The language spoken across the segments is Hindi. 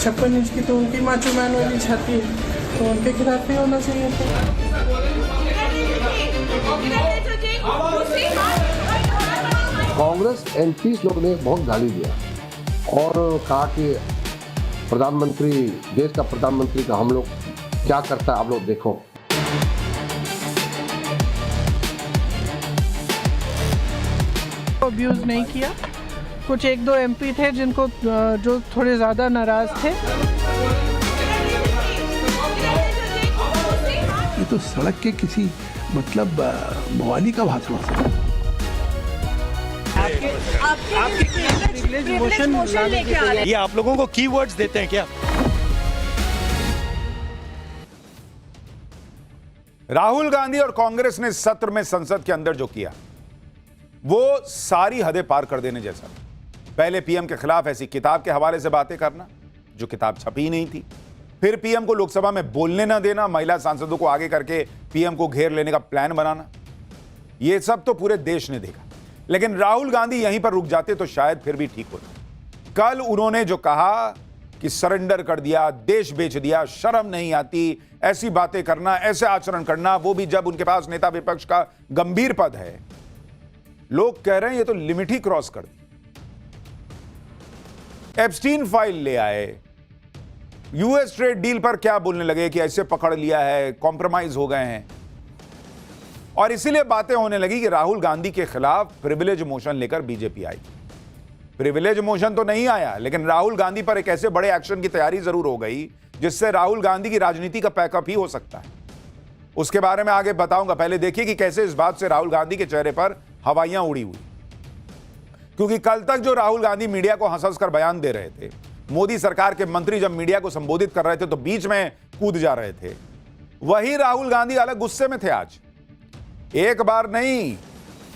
56 इंच की तो उनकी माचो मैन वाली छाती है, तो उनके खिलाफ भी होना चाहिए था। कांग्रेस एमपी लोग ने बहुत गाली दिया और कहा कि प्रधानमंत्री, देश का प्रधानमंत्री का हम लोग क्या करता है आप लोग देखो। अब्यूज नहीं किया, कुछ एक दो एमपी थे जिनको जो थोड़े ज़्यादा नाराज थे। ये तो सड़क के किसी मतलब मवाली का भाषण है। ये आप लोगों को कीवर्ड्स देते हैं क्या? राहुल गांधी और कांग्रेस ने सत्र में संसद के अंदर जो किया वो सारी हदें पार कर देने जैसा। पहले पीएम के खिलाफ ऐसी किताब के हवाले से बातें करना जो किताब छपी नहीं थी, फिर पीएम को लोकसभा में बोलने ना देना, महिला सांसदों को आगे करके पीएम को घेर लेने का प्लान बनाना, ये सब तो पूरे देश ने देखा। लेकिन राहुल गांधी यहीं पर रुक जाते तो शायद फिर भी ठीक होता। कल उन्होंने जो कहा कि सरेंडर कर दिया, देश बेच दिया, शर्म नहीं आती ऐसी बातें करना, ऐसे आचरण करना, वो भी जब उनके पास नेता विपक्ष का गंभीर पद है। लोग कह रहे हैं ये तो लिमिट ही क्रॉस कर दी। एप्स्टीन फाइल ले आए, यूएस ट्रेड डील पर क्या बोलने लगे कि ऐसे पकड़ लिया है, कॉम्प्रोमाइज हो गए हैं, और इसीलिए बातें होने लगी कि राहुल गांधी के खिलाफ प्रिविलेज मोशन लेकर बीजेपी आई। प्रिविलेज मोशन तो नहीं आया, लेकिन राहुल गांधी पर एक ऐसे बड़े एक्शन की तैयारी जरूर हो गई जिससे राहुल गांधी की राजनीति का पैकअप ही हो सकता है। उसके बारे में आगे बताऊंगा। पहले देखिए कि कैसे इस बात से राहुल गांधी के चेहरे पर हवाइयां उड़ी हुई, क्योंकि कल तक जो राहुल गांधी मीडिया को हंस कर बयान दे रहे थे, मोदी सरकार के मंत्री जब मीडिया को संबोधित कर रहे थे तो बीच में कूद जा रहे थे, वही राहुल गांधी अलग गुस्से में थे। आज एक बार नहीं,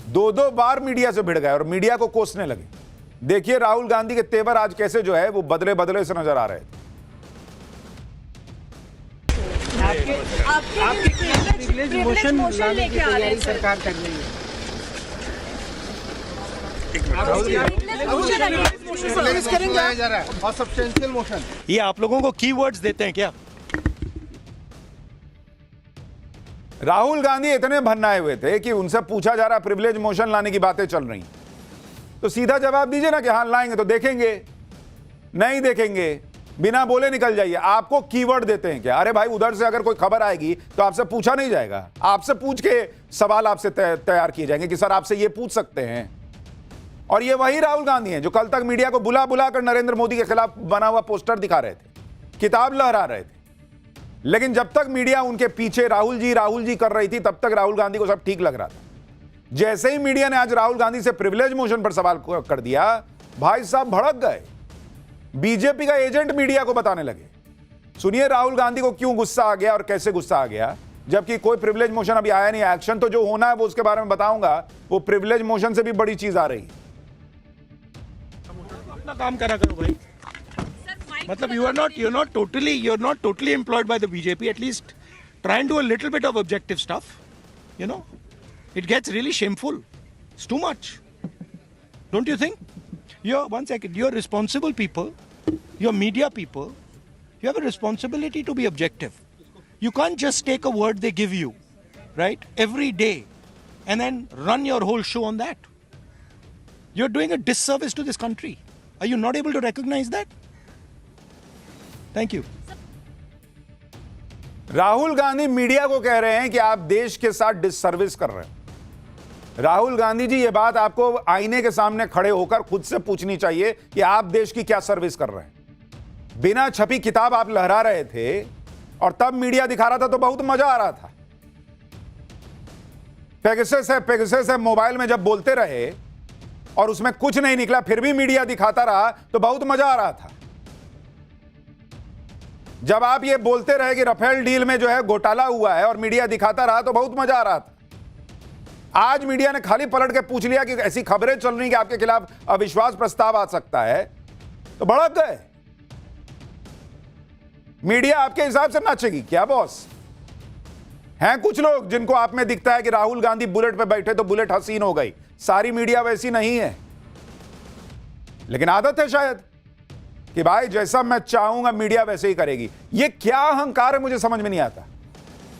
दो बार मीडिया से भिड़ गए और मीडिया को कोसने लगे। देखिए राहुल गांधी के तेवर आज कैसे जो है वो बदले बदले से नजर आ रहे थे। आपके मोशन लाने की तैयारी सरकार कर रही है। और सब्सटेंशियल मोशन, ये आप लोगों को कीवर्ड्स देते हैं क्या? राहुल गांधी इतने भन्नाए हुए थे कि उनसे पूछा जा रहा प्रिविलेज मोशन लाने की बातें चल रही, तो सीधा जवाब दीजिए ना कि हां लाएंगे। तो देखेंगे, नहीं देखेंगे, बिना बोले निकल जाइए। आपको कीवर्ड देते हैं क्या? अरे भाई, उधर से अगर कोई खबर आएगी तो आपसे पूछा नहीं जाएगा, आपसे पूछ के सवाल आपसे तैयार किए जाएंगे कि सर आपसे ये पूछ सकते हैं। और ये वही राहुल गांधी हैं जो कल तक मीडिया को बुला बुला कर नरेंद्र मोदी के खिलाफ बना हुआ पोस्टर दिखा रहे थे, किताब लहरा रहे थे। लेकिन जब तक मीडिया उनके पीछे राहुल जी कर रही थी, तब तक राहुल गांधी को सब ठीक लग रहा था। जैसे ही मीडिया ने आज राहुल गांधी से प्रिविलेज मोशन पर सवाल कर दिया, भाई साहब भड़क गए। बीजेपी का एजेंट मीडिया को बताने लगे। सुनिए राहुल गांधी को क्यों गुस्सा आ गया और कैसे गुस्सा आ गया, जबकि कोई प्रिविलेज मोशन अभी आया नहीं। एक्शन तो जो होना है वो उसके बारे में बताऊंगा, वो प्रिविलेज मोशन से भी बड़ी चीज आ रही। अपना काम करा करो भाई। मतलब you're not totally employed by the BJP. At least try and do a little bit of objective stuff. You know, it gets really shameful. It's too much, don't you think? You're responsible people. You're media people. You have a responsibility to be objective. You can't just take a word they give you, right, every day, and then run your whole show on that. You're doing a disservice to this country. Are you not able to recognize that? Thank you. Rahul Gandhi media को कह रहे हैं कि आप देश के साथ डिससर्विस कर रहे हैं। राहुल गांधी जी, ये बात आपको आईने के सामने खड़े होकर खुद से पूछनी चाहिए कि आप देश की क्या सर्विस कर रहे हैं। बिना छपी किताब आप लहरा रहे थे और तब मीडिया दिखा रहा था तो बहुत मजा आ रहा था। पेगासस है मोबाइल में जब बोलते रहे और उसमें कुछ नहीं निकला, फिर भी मीडिया दिखाता रहा तो बहुत मजा आ रहा था। जब आप ये बोलते रहे कि राफेल डील में जो है घोटाला हुआ है और मीडिया दिखाता रहा तो बहुत मजा आ रहा था। आज मीडिया ने खाली पलट के पूछ लिया कि ऐसी खबरें चल रही कि आपके खिलाफ अविश्वास प्रस्ताव आ सकता है, तो भड़क गए। मीडिया आपके हिसाब से नाचेगी क्या बॉस? हैं कुछ लोग जिनको आप में दिखता है कि राहुल गांधी बुलेट पे बैठे तो बुलेट हसीन हो गई। सारी मीडिया वैसी नहीं है, लेकिन आदत है शायद। कि भाई जैसा मैं चाहूंगा मीडिया वैसे ही करेगी। ये क्या अहंकार है मुझे समझ में नहीं आता।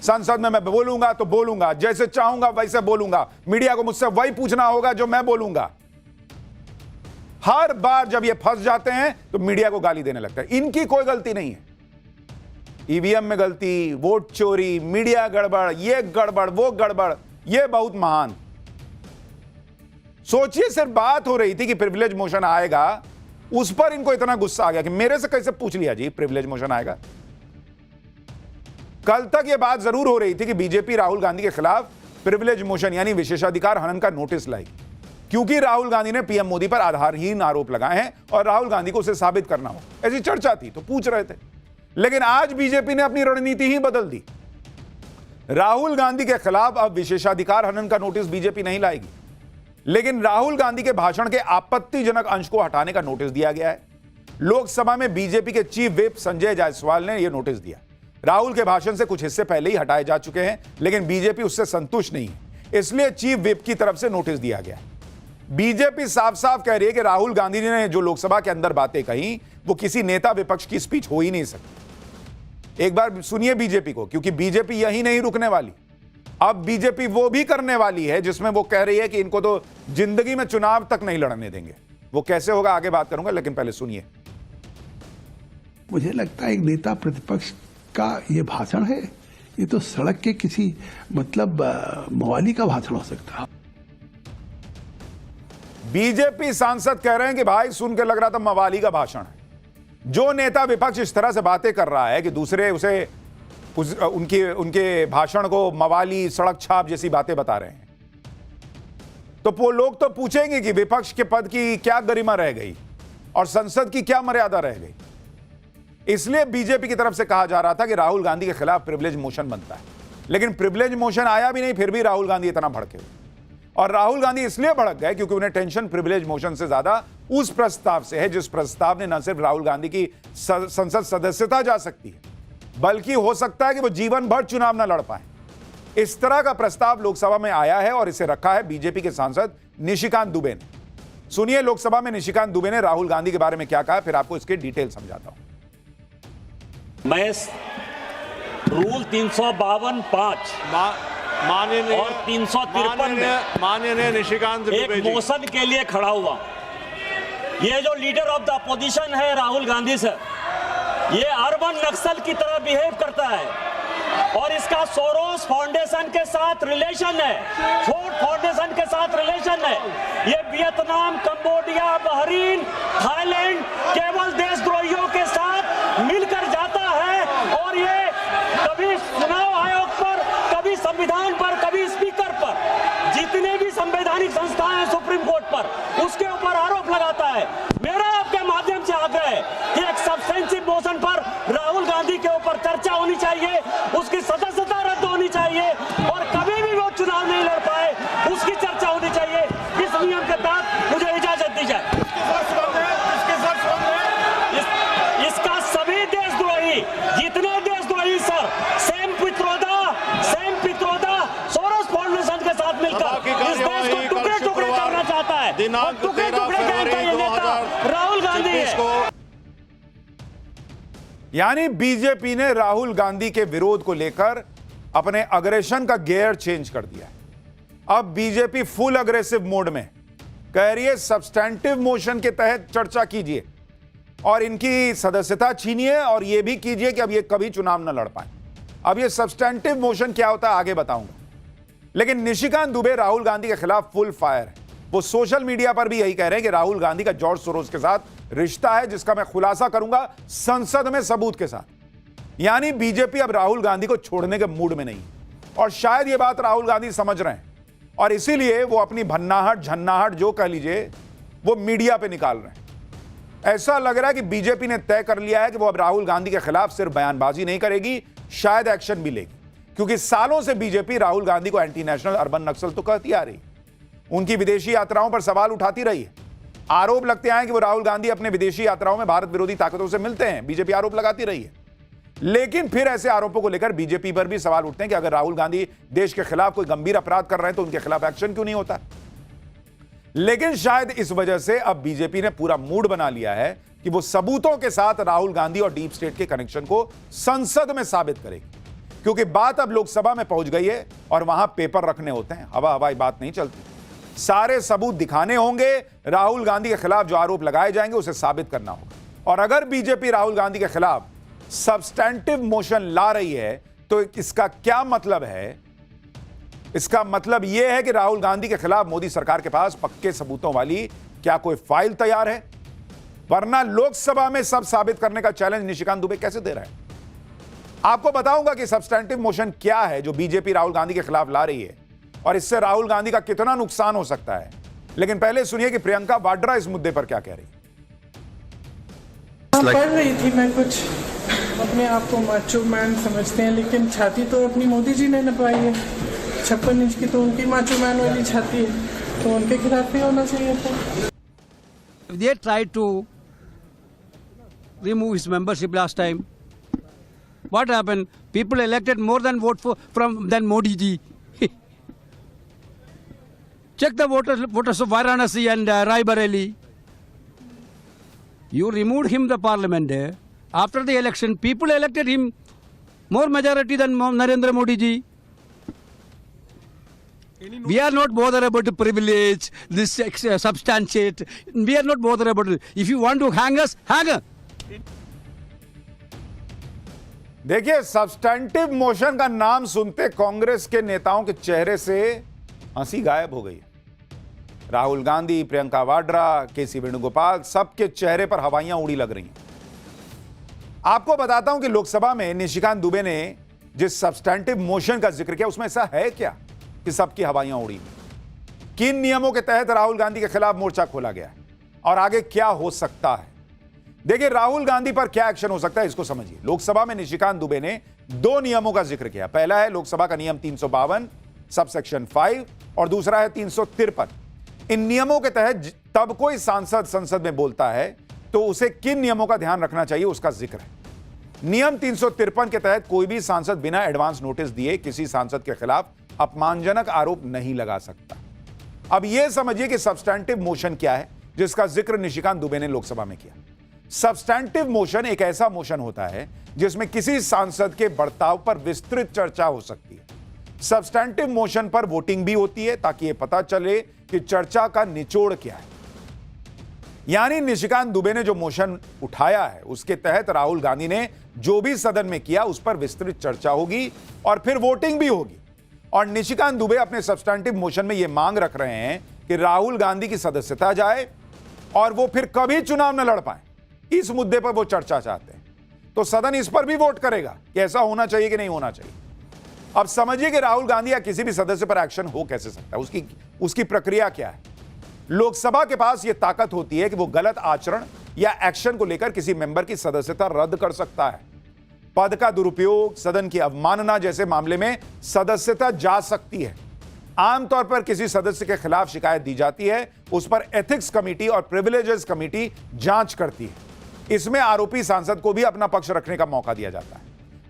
संसद में मैं बोलूंगा तो बोलूंगा, जैसे चाहूंगा वैसे बोलूंगा, मीडिया को मुझसे वही पूछना होगा जो मैं बोलूंगा। हर बार जब ये फंस जाते हैं तो मीडिया को गाली देने लगता है। इनकी कोई गलती नहीं है। ईवीएम में गलती, वोट चोरी, मीडिया गड़बड़, ये गड़बड़, वो गड़बड़, ये बहुत महान। सोचिए, सिर्फ बात हो रही थी कि प्रिविलेज मोशन आएगा, उस पर इनको इतना गुस्सा आ गया कि मेरे से कैसे पूछ लिया जी प्रिविलेज मोशन आएगा। कल तक यह बात जरूर हो रही थी कि बीजेपी राहुल गांधी के खिलाफ प्रिविलेज मोशन यानी विशेषाधिकार हनन का नोटिस लाई, क्योंकि राहुल गांधी ने पीएम मोदी पर आधारहीन आरोप लगाए हैं और राहुल गांधी को उसे साबित करना हो, ऐसी चर्चा थी तो पूछ रहे थे। लेकिन आज बीजेपी ने अपनी रणनीति ही बदल दी। राहुल गांधी के खिलाफ अब विशेषाधिकार हनन का नोटिस बीजेपी नहीं लाएगी, लेकिन राहुल गांधी के भाषण के आपत्तिजनक अंश को हटाने का नोटिस दिया गया है। लोकसभा में बीजेपी के चीफ व्हिप संजय जायसवाल ने यह नोटिस दिया। राहुल के भाषण से कुछ हिस्से पहले ही हटाए जा चुके हैं, लेकिन बीजेपी उससे संतुष्ट नहीं है, इसलिए चीफ व्हिप की तरफ से नोटिस दिया गया। बीजेपी साफ साफ कह रही है कि राहुल गांधी जी ने जो लोकसभा के अंदर बातें कही वो किसी नेता विपक्ष की स्पीच हो ही नहीं सकती। एक बार सुनिए बीजेपी को, क्योंकि बीजेपी यही नहीं रुकने वाली। अब बीजेपी वो भी करने वाली है जिसमें वो कह रही है कि इनको तो जिंदगी में चुनाव तक नहीं लड़ने देंगे। वो कैसे होगा आगे बात करूंगा, लेकिन पहले सुनिए। मुझे लगता है एक नेता प्रतिपक्ष का ये भाषण है, ये तो सड़क के किसी मतलब मवाली का भाषण हो सकता है। बीजेपी सांसद कह रहे हैं कि भाई सुन के लग रहा था मवाली का भाषण है। जो नेता विपक्ष इस तरह से बातें कर रहा है कि दूसरे उसे उनके भाषण को मवाली, सड़क छाप जैसी बातें बता रहे हैं, तो वो लोग तो पूछेंगे कि विपक्ष के पद की क्या गरिमा रह गई और संसद की क्या मर्यादा रह गई। इसलिए बीजेपी की तरफ से कहा जा रहा था कि राहुल गांधी के खिलाफ प्रिविलेज मोशन बनता है, लेकिन प्रिविलेज मोशन आया भी नहीं, फिर भी राहुल गांधी इतना भड़के। और राहुल गांधी इसलिए भड़क गए क्योंकि उन्हें टेंशन प्रिविलेज मोशन से ज्यादा उस प्रस्ताव से है जिस प्रस्ताव ने न सिर्फ राहुल गांधी की संसद सदस्यता जा सकती है, बल्कि हो सकता है कि वो जीवन भर चुनाव न लड़ पाए। इस तरह का प्रस्ताव लोकसभा में आया है और इसे रखा है बीजेपी के सांसद निशिकांत दुबे ने। सुनिए लोकसभा में निशिकांत दुबे ने राहुल गांधी के बारे में क्या कहा, फिर आपको इसके डिटेल समझाता हूं। मैं रूल 352(5) माननीय और 353 में माननीय निशिकांत एक दुबे जी, मोशन के लिए खड़ा हुआ। ये जो लीडर ऑफ द अपोजिशन है राहुल गांधी सर, ये अर्बन नक्सल की तरह बिहेव करता है और इसका सोरोस फाउंडेशन के साथ रिलेशन है, फोर्ड फाउंडेशन के साथ रिलेशन है। ये वियतनाम, कंबोडिया, बहरीन, थाईलैंड केवल देशद्रोहियों के साथ मिलकर जाता है और ये कभी चुनाव आयोग पर, कभी संविधान पर, कभी स्पीकर पर, जितने भी संवैधानिक संस्थाएं हैं सुप्रीम कोर्ट पर, उसके ऊपर आरोप लगाता है। मेरा आपके माध्यम से आग्रह है कि एक सब्सटेंसिव मोशन पर राहुल गांधी के ऊपर चर्चा होनी चाहिए, उसकी सदस्यता रद्द होनी चाहिए और कभी भी वो चुनाव नहीं लड़ पाए उसकी चर्चा होनी चाहिए। इस नियम के तहत मुझे इजाजत दी जाए। इसका सभी देशद्रोही, जितने देशद्रोही sir, same Pitroda Soros foundation के साथ मिलकर इस देश को टुकड़े टुकड़े करना चाहता है और टुकड़े टुकड़े करने का ये नेता राहुल गांधी है। यानी बीजेपी ने राहुल गांधी के विरोध को लेकर अपने अग्रेशन का गियर चेंज कर दिया है। अब बीजेपी फुल अग्रेसिव मोड में कह रही है सब्सटैंटिव मोशन के तहत चर्चा कीजिए और इनकी सदस्यता छीनिए और यह भी कीजिए कि अब ये कभी चुनाव न लड़ पाए। अब ये सब्सटैंटिव मोशन क्या होता है आगे बताऊंगा, लेकिन निशिकांत दुबे राहुल गांधी के खिलाफ फुल फायर है। वो सोशल मीडिया पर भी यही कह रहे हैं कि राहुल गांधी का जॉर्ज सोरोस के साथ रिश्ता है, जिसका मैं खुलासा करूंगा संसद में सबूत के साथ। यानी बीजेपी अब राहुल गांधी को छोड़ने के मूड में नहीं, और शायद ये बात राहुल गांधी समझ रहे हैं और इसीलिए वो अपनी भन्नाहट झन्नाहट जो कह लीजिए वो मीडिया पे निकाल रहे हैं। ऐसा लग रहा है कि बीजेपी ने तय कर लिया है कि वो अब राहुल गांधी के खिलाफ सिर्फ बयानबाजी नहीं करेगी, शायद एक्शन भी लेगी, क्योंकि सालों से बीजेपी राहुल गांधी को एंटी नेशनल अर्बन नक्सल तो कहती आ रही, उनकी विदेशी यात्राओं पर सवाल उठाती रही है। आरोप लगते हैं कि वो राहुल गांधी अपने विदेशी यात्राओं में भारत विरोधी ताकतों से मिलते हैं, बीजेपी आरोप लगाती रही है। लेकिन फिर ऐसे आरोपों को लेकर बीजेपी पर भी सवाल उठते हैं कि अगर राहुल गांधी देश के खिलाफ कोई गंभीर अपराध कर रहे हैं तो उनके खिलाफ एक्शन क्यों नहीं होता। लेकिन शायद इस वजह से अब बीजेपी ने पूरा मूड बना लिया है कि वो सबूतों के साथ राहुल गांधी और डीप स्टेट के कनेक्शन को संसद में साबित करेगी, क्योंकि बात अब लोकसभा में पहुंच गई है और वहां पेपर रखने होते हैं, हवा हवाई बात नहीं चलती। सारे सबूत दिखाने होंगे, राहुल गांधी के खिलाफ जो आरोप लगाए जाएंगे उसे साबित करना होगा। और अगर बीजेपी राहुल गांधी के खिलाफ सब्सटैंटिव मोशन ला रही है तो इसका क्या मतलब है? इसका मतलब यह है कि राहुल गांधी के खिलाफ मोदी सरकार के पास पक्के सबूतों वाली क्या कोई फाइल तैयार है, वरना लोकसभा में सब साबित करने का चैलेंज निशिकांत दुबे कैसे दे रहा है। आपको बताऊंगा कि सब्सटैंटिव मोशन क्या है जो बीजेपी राहुल गांधी के खिलाफ ला रही है और इससे राहुल गांधी का कितना नुकसान हो सकता है। लेकिन पहले सुनिए कि प्रियंका वाड्रा इस मुद्दे पर क्या कह रही है। पढ़ रही थी मैं, कुछ अपने आप को माचो मैन समझते हैं, लेकिन छाती तो अपनी मोदी जी ने नपाई है 56 इंच की, तो उनकी माचो मैन वाली छाती है, तो उनके खिलाफ भी होना चाहिए था। They tried to remove his membership last time. What happened? People elected more than than Modi ji. Check the voters of Varanasi and Rai Bareli. You removed him the parliament. After the election, people elected him more majority than Narendra Modi ji. We are not bothered about the privilege, this substantiate. We are not bothered about it. If you want to hang us, hang us. देखिए, सब्सटैंटिव मोशन का नाम सुनते कांग्रेस के नेताओं के चेहरे से हंसी गायब हो गई है। राहुल गांधी, प्रियंका वाड्रा, केसी वेणुगोपाल, सबके चेहरे पर हवाइयां उड़ी लग रही हैं। आपको बताता हूं कि लोकसभा में निशिकांत दुबे ने जिस सब्सटैंटिव मोशन का जिक्र किया उसमें ऐसा है क्या कि सबकी हवाइयां उड़ी। किन नियमों के तहत राहुल गांधी के खिलाफ मोर्चा खोला गया है और आगे क्या हो सकता है। देखिए, राहुल गांधी पर क्या एक्शन हो सकता है इसको समझिए। लोकसभा में निशिकांत दुबे ने 2 नियमों का जिक्र किया। पहला है लोकसभा का नियम 352 सबसेक्शन 5 और दूसरा है 353। इन नियमों के तहत तब कोई सांसद संसद में बोलता है तो उसे किन नियमों का ध्यान रखना चाहिए उसका जिक्र है। नियम 353 के तहत कोई भी सांसद बिना एडवांस नोटिस दिए किसी सांसद के खिलाफ अपमानजनक आरोप नहीं लगा सकता। अब यह समझिए कि सब्सटैंटिव मोशन क्या है जिसका जिक्र निशिकांत दुबे ने लोकसभा में किया। सब्सटैंटिव मोशन एक ऐसा मोशन होता है जिसमें किसी सांसद के बर्ताव पर विस्तृत चर्चा हो सकती है। सब्सटैंटिव मोशन पर वोटिंग भी होती है ताकि यह पता चले कि चर्चा का निचोड़ क्या है। यानी निशिकांत दुबे ने जो मोशन उठाया है उसके तहत राहुल गांधी ने जो भी सदन में किया उस पर विस्तृत चर्चा होगी और फिर वोटिंग भी होगी। और निशिकांत दुबे अपने सब्सटैंटिव मोशन में यह मांग रख रहे हैं कि राहुल गांधी की सदस्यता जाए और वो फिर कभी चुनाव न लड़ पाए। इस मुद्दे पर वो चर्चा चाहते हैं, तो सदन इस पर भी वोट करेगा कि ऐसा होना चाहिए कि नहीं होना चाहिए। अब समझिए कि राहुल गांधी या किसी भी सदस्य पर एक्शन हो कैसे सकता है, उसकी प्रक्रिया क्या है। लोकसभा के पास यह ताकत होती है कि वो गलत आचरण या एक्शन को लेकर किसी मेंबर की सदस्यता रद्द कर सकता है। पद का दुरुपयोग, सदन की अवमानना जैसे मामले में सदस्यता जा सकती है। आमतौर पर किसी सदस्य के खिलाफ शिकायत दी जाती है, उस पर एथिक्स कमेटी और प्रिविलेजेस कमेटी जांच करती है। इसमें आरोपी सांसद को भी अपना पक्ष रखने का मौका दिया जाता है।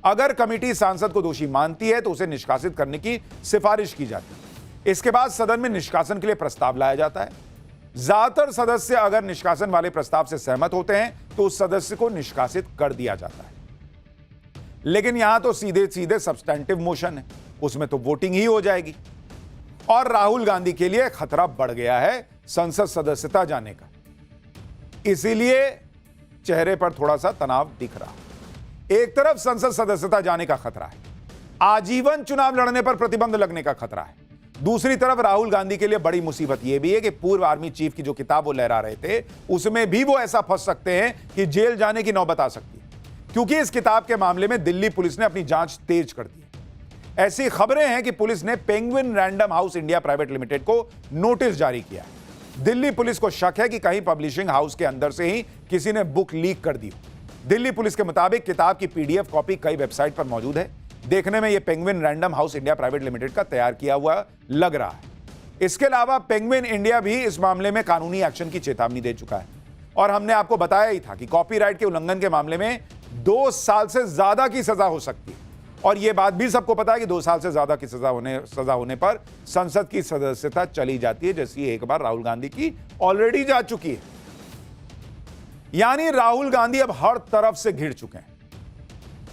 अगर कमेटी सांसद को दोषी मानती है तो उसे निष्कासित करने की सिफारिश की जाती है। इसके बाद सदन में निष्कासन के लिए प्रस्ताव लाया जाता है। ज्यादातर सदस्य अगर निष्कासन वाले प्रस्ताव से सहमत होते हैं तो उस सदस्य को निष्कासित कर दिया जाता है। लेकिन यहां तो सीधे सीधे सब्सटैंटिव मोशन है, उसमें तो वोटिंग ही हो जाएगी। और राहुल गांधी के लिए खतरा बढ़ गया है संसद सदस्यता जाने का, इसीलिए चेहरे पर थोड़ा सा तनाव दिख रहा है। एक तरफ संसद सदस्यता जाने का खतरा है, आजीवन चुनाव लड़ने पर प्रतिबंध लगने का खतरा है। दूसरी तरफ राहुल गांधी के लिए बड़ी मुसीबत यह भी है कि पूर्व आर्मी चीफ की जो किताब वो लहरा रहे थे उसमें भी वो ऐसा फंस सकते हैं कि जेल जाने की नौबत आ सकती है, क्योंकि इस किताब के मामले में दिल्ली पुलिस ने अपनी जांच तेज कर दी है। ऐसी खबरें हैं कि पुलिस ने penguin random house India private limited को नोटिस जारी किया है। दिल्ली पुलिस को शक है कि कहीं पब्लिशिंग हाउस के अंदर से ही किसी ने बुक लीक कर दी। दिल्ली पुलिस के मुताबिक किताब की पीडीएफ कॉपी कई वेबसाइट पर मौजूद है। देखने में यह penguin random house India private limited का तैयार किया हुआ लग रहा है। इसके अलावा पेंगुइन इंडिया भी इस मामले में कानूनी एक्शन की चेतावनी दे चुका है और हमने आपको बताया ही था कि कॉपीराइट के उल्लंघन के मामले में 2 साल से ज्यादा की सजा हो सकती है। और यह बात भी सबको पता है कि 2 साल से ज्यादा की सजा होने पर संसद की सदस्यता चली जाती है, जैसी एक बार राहुल गांधी की ऑलरेडी जा चुकी है। यानी राहुल गांधी अब हर तरफ से घिर चुके हैं।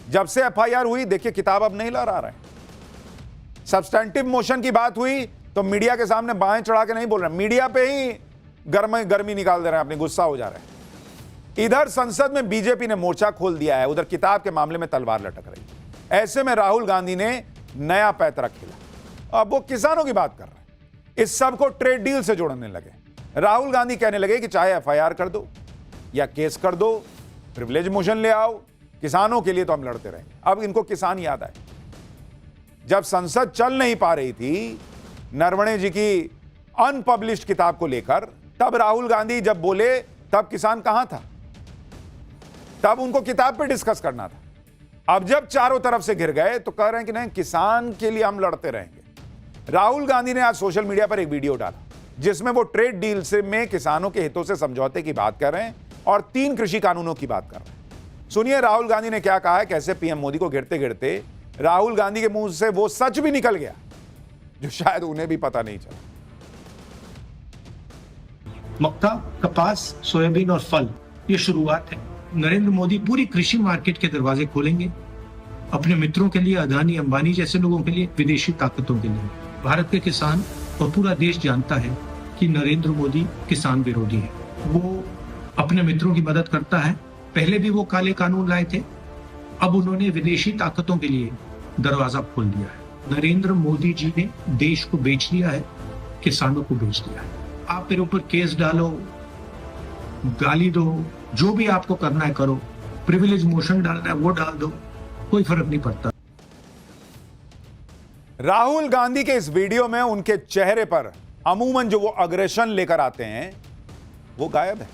जब से एफआईआर हुई, देखिए किताब अब नहीं लहरा रहे हैं। सब्सटेंटिव मोशन की बात हुई तो मीडिया के सामने बाहें चढ़ा के नहीं बोल रहे, मीडिया पे ही गर्मी निकाल दे रहे हैं, अपनी गुस्सा हो जा रहे हैं। इधर संसद में बीजेपी ने मोर्चा खोल दिया है, उधर किताब के मामले में तलवार लटक रही है। ऐसे में राहुल गांधी ने नया पैतरा खेला। अब वो किसानों की बात कर रहे हैं, इस सब को ट्रेड डील से जोड़ने लगे। राहुल गांधी कहने लगे कि चाहे एफआईआर कर दो या केस कर दो, प्रिविलेज मोशन ले आओ, किसानों के लिए तो हम लड़ते रहेंगे। अब इनको किसान याद आए। जब संसद चल नहीं पा रही थी नरवणे जी की अनपब्लिश्ड किताब को लेकर, तब राहुल गांधी जब बोले तब किसान कहां था? तब उनको किताब पे डिस्कस करना था। अब जब चारों तरफ से घिर गए तो कह रहे हैं कि नहीं, किसान के लिए हम लड़ते रहेंगे। राहुल गांधी ने आज सोशल मीडिया पर एक वीडियो डाला जिसमें वो ट्रेड डील से में किसानों के हितों से समझौते की बात कर रहे हैं और 3 कृषि कानूनों की बात कर रहे हैं। सुनिए राहुल गांधी ने क्या कहा है, कैसे पीएम मोदी को घिरते घिरते राहुल गांधी के मुंह से वो सच भी निकल गया जो शायद उन्हें भी पता नहीं चला। मक्का, कपास, सोयाबीन और फल ये शुरुआत है। नरेंद्र मोदी पूरी कृषि मार्केट के दरवाजे खोलेंगे, अपने मित्रों के लिए, अदानी अंबानी जैसे लोगों के लिए, विदेशी ताकतों के लिए। भारत के किसान और पूरा देश जानता है कि नरेंद्र मोदी किसान विरोधी है। वो अपने मित्रों की मदद करता है। पहले भी वो काले कानून लाए थे, अब उन्होंने विदेशी ताकतों के लिए दरवाजा खोल दिया है। नरेंद्र मोदी जी ने देश को बेच दिया है, किसानों को बेच दिया है। आप मेरे ऊपर केस डालो, गाली दो, जो भी आपको करना है करो, प्रिविलेज मोशन डालना है वो डाल दो, कोई फर्क नहीं पड़ता। राहुल गांधी के इस वीडियो में उनके चेहरे पर अमूमन जो वो अग्रेशन लेकर आते हैं वो गायब है।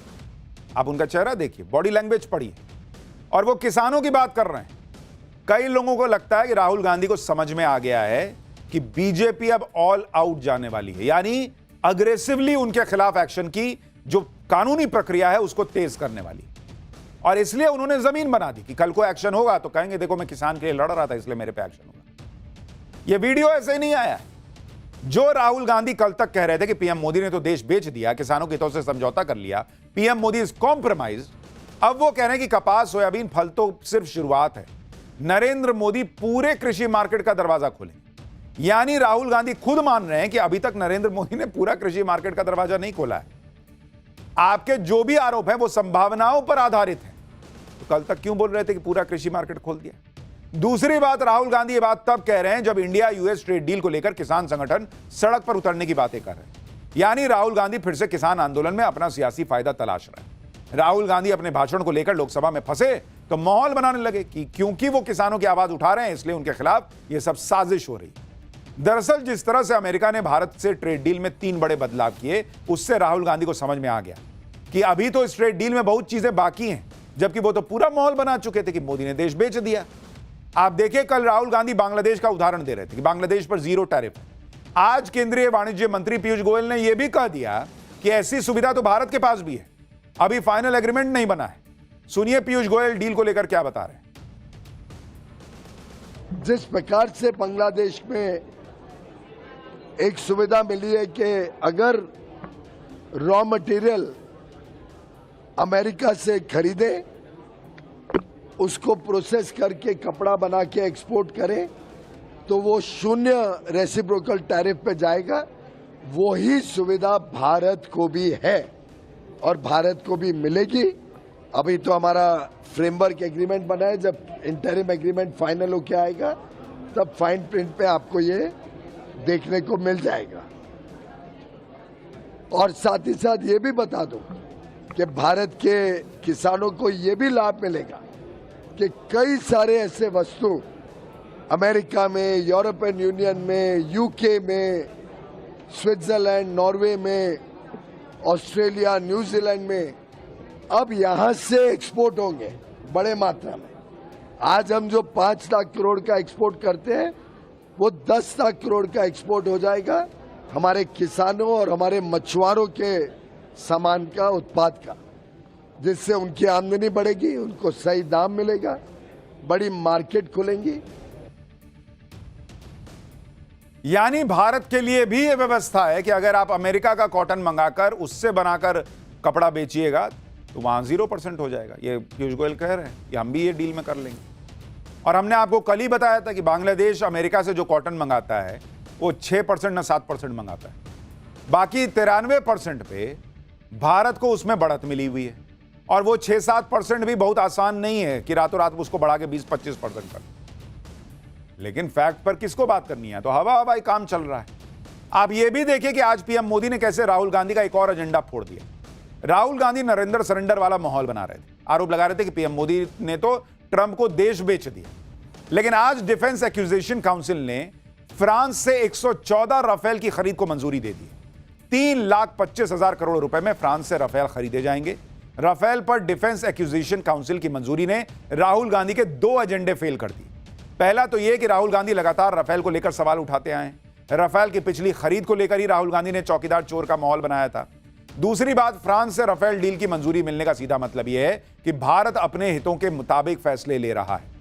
आप उनका चेहरा देखिए, बॉडी लैंग्वेज पढ़िए, और वो किसानों की बात कर रहे हैं। कई लोगों को लगता है कि राहुल गांधी को समझ में आ गया है कि बीजेपी अब ऑल आउट जाने वाली है, यानी अग्रेसिवली उनके खिलाफ एक्शन की जो कानूनी प्रक्रिया है उसको तेज करने वाली। और इसलिए उन्होंने जमीन बना दी कि कल को एक्शन होगा तो कहेंगे देखो मैं किसान के लिए लड़ रहा था इसलिए मेरे पे एक्शन होगा। यह वीडियो ऐसे ही नहीं आया है। जो राहुल गांधी कल तक कह रहे थे कि पीएम मोदी ने तो देश बेच दिया, किसानों के हितों से समझौता कर लिया, पीएम मोदी इज कॉम्प्रोमाइज्ड, अब वो कह रहे हैं कि कपास, सोयाबीन, फल तो सिर्फ शुरुआत है। नरेंद्र मोदी पूरे कृषि मार्केट का दरवाजा खोलेंगे। यानी राहुल गांधी खुद मान रहे हैं कि अभी तक नरेंद्र मोदी ने पूरा कृषि मार्केट का दरवाजा नहीं खोला है। आपके जो भी आरोप हैं वो संभावनाओं पर आधारित हैं, तो कल तक क्यों बोल रहे थे कि पूरा कृषि मार्केट खोल दिया? दूसरी बात, राहुल गांधी ये बात तब कह रहे हैं जब इंडिया यूएस ट्रेड डील को लेकर किसान संगठन सड़क पर उतरने की बातें कर रहे हैं। यानी राहुल गांधी फिर से किसान आंदोलन में अपना सियासी फायदा तलाश रहे हैं। राहुल गांधी अपने भाषण को लेकर लोकसभा में फंसे तो माहौल बनाने लगे कि क्योंकि वो किसानों की आवाज उठा रहे हैं इसलिए उनके खिलाफ ये सब साजिश हो रही है। दरअसल जिस तरह से अमेरिका ने भारत से ट्रेड डील में 3 बड़े बदलाव किए, उससे राहुल गांधी को समझ में आ गया कि अभी तो इस ट्रेड डील में बहुत चीजें बाकी हैं, जबकि वो तो पूरा माहौल बना चुके थे कि मोदी ने देश बेच दिया। आप देखिए कल राहुल गांधी बांग्लादेश का उदाहरण दे रहे थे कि बांग्लादेश पर 0 टैरिफ है। आज केंद्रीय वाणिज्य मंत्री पीयूष गोयल ने यह भी कह दिया कि ऐसी सुविधा तो भारत के पास भी है, अभी फाइनल एग्रीमेंट नहीं बना है। सुनिए पीयूष गोयल डील को लेकर क्या बता रहे हैं। जिस प्रकार से बांग्लादेश में एक सुविधा मिली है कि अगर रॉ मटेरियल अमेरिका से खरीदे, उसको प्रोसेस करके कपड़ा बना के एक्सपोर्ट करें तो वो 0 रेसिप्रोकल टैरिफ पे जाएगा। वही सुविधा भारत को भी है और भारत को भी मिलेगी। अभी तो हमारा फ्रेमवर्क एग्रीमेंट बना है, जब इंटरिम एग्रीमेंट फाइनल होके आएगा तब फाइन प्रिंट पे आपको ये देखने को मिल जाएगा। और साथ ही साथ ये भी बता दूं कि भारत के किसानों को ये भी लाभ मिलेगा कि कई सारे ऐसे वस्तु अमेरिका में, यूरोपियन यूनियन में, यूके में, स्विट्जरलैंड, नॉर्वे में, ऑस्ट्रेलिया, न्यूजीलैंड में अब यहां से एक्सपोर्ट होंगे बड़े मात्रा में। आज हम जो 5 लाख करोड़ का एक्सपोर्ट करते हैं वो 10 लाख करोड़ का एक्सपोर्ट हो जाएगा हमारे किसानों और हमारे मछुआरों के सामान का, उत्पाद का, जिससे उनकी आमदनी बढ़ेगी, उनको सही दाम मिलेगा, बड़ी मार्केट खुलेंगी। यानी भारत के लिए भी यह व्यवस्था है कि अगर आप अमेरिका का कॉटन मंगाकर उससे बनाकर कपड़ा बेचिएगा तो वहाँ 0% हो जाएगा। ये पीयूष गोयल कह रहे हैं कि हम भी ये डील में कर लेंगे। और हमने आपको कल ही बताया था कि बांग्लादेश अमेरिका से जो कॉटन मंगाता है वो 6% ना 7% मंगाता है, बाकी 93% पे भारत को उसमें बढ़त मिली हुई है। और वो 6-7% भी बहुत आसान नहीं है कि रातों रात उसको बढ़ा के 20-25% कर। लेकिन फैक्ट पर किसको बात करनी है, तो हवा हवाई काम चल रहा है। आप ये भी देखिए कि आज पीएम मोदी ने कैसे राहुल गांधी का एक और एजेंडा फोड़ दिया। राहुल गांधी नरेंद्र सरेंडर वाला माहौल बना रहे थे, आरोप लगा रहे थे कि पीएम मोदी ने तो ट्रंप को देश बेच दिया। लेकिन आज डिफेंस एक्यूजिशन काउंसिल ने फ्रांस से 114 राफेल की खरीद को मंजूरी दे दी। 3,25,000 करोड़ रुपए में फ्रांस से राफेल खरीदे जाएंगे। राफेल पर डिफेंस एक्यूजिशन काउंसिल की मंजूरी ने राहुल गांधी के 2 एजेंडे फेल कर दिए। पहला तो यह कि राहुल गांधी लगातार राफेल को लेकर सवाल उठाते आए हैं। राफेल की पिछली खरीद को लेकर ही राहुल गांधी ने चौकीदार चोर का माहौल बनाया था। दूसरी बात, फ्रांस से राफेल डील की मंजूरी मिलने का सीधा मतलब यह है कि भारत अपने हितों के मुताबिक फैसले ले रहा है।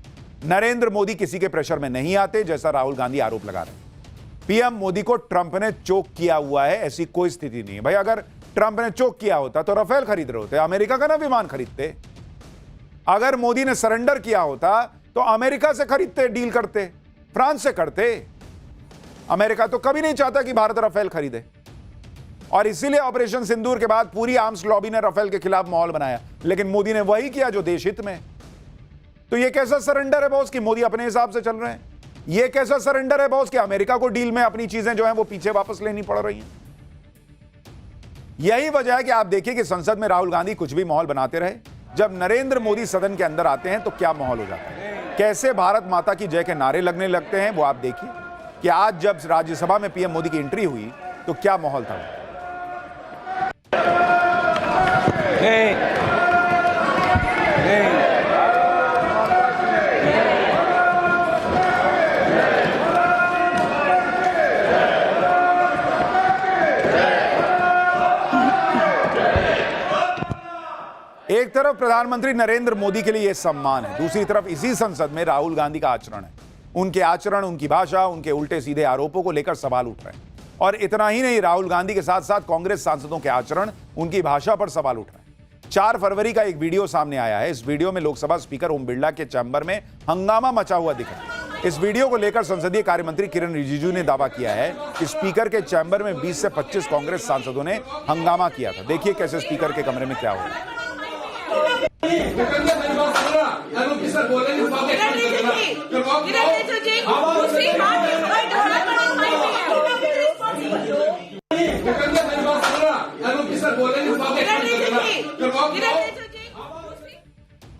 नरेंद्र मोदी किसी के प्रेशर में नहीं आते, जैसा राहुल गांधी आरोप लगा रहे हैं। पीएम मोदी को ट्रंप ने चोक किया हुआ है, ऐसी कोई स्थिति नहीं है। भाई अगर ट्रंप ने चोक किया होता तो राफेल खरीद रहे होते, अमेरिका का ना विमान खरीदते। अगर मोदी ने सरेंडर किया होता तो अमेरिका से खरीदते, डील करते, फ्रांस से करते। अमेरिका तो कभी नहीं चाहता कि भारत राफेल खरीदे, और इसीलिए ऑपरेशन सिंदूर के बाद पूरी आर्म्स लॉबी ने राफेल के खिलाफ माहौल बनाया। लेकिन मोदी ने वही किया जो देश हित में। तो यह कैसा सरेंडर है बॉस कि मोदी अपने हिसाब से चल रहे हैं? यह कैसा सरेंडर है बॉस कि अमेरिका को डील में अपनी चीजें जो हैं वो पीछे वापस लेनी पड़ रही हैं? यही वजह है कि आप देखिए कि संसद में राहुल गांधी कुछ भी माहौल बनाते रहे, जब नरेंद्र मोदी सदन के अंदर आते हैं तो क्या माहौल हो जाता है, कैसे भारत माता की जय के नारे लगने लगते हैं। वो आप देखिए कि आज जब राज्यसभा में पीएम मोदी की एंट्री हुई तो क्या माहौल था। एक तरफ प्रधानमंत्री नरेंद्र मोदी के लिए यह सम्मान है, दूसरी तरफ इसी संसद में राहुल गांधी का आचरण है। उनके आचरण, उनकी भाषा, उनके उल्टे सीधे आरोपों को लेकर सवाल उठ रहे हैं। और इतना ही नहीं, राहुल गांधी के साथ साथ कांग्रेस सांसदों के आचरण, उनकी भाषा पर सवाल उठ रहे हैं। 4 फरवरी का एक वीडियो सामने आया है। इस वीडियो में लोकसभा स्पीकर ओम बिरला के चैम्बर में हंगामा मचा हुआ दिखा है। इस वीडियो को लेकर संसदीय कार्य मंत्री किरण रिजिजू ने दावा किया है कि स्पीकर के चैम्बर में 20 से 25 कांग्रेस सांसदों ने हंगामा किया था। देखिए कैसे स्पीकर के कमरे में क्या हो रहा है।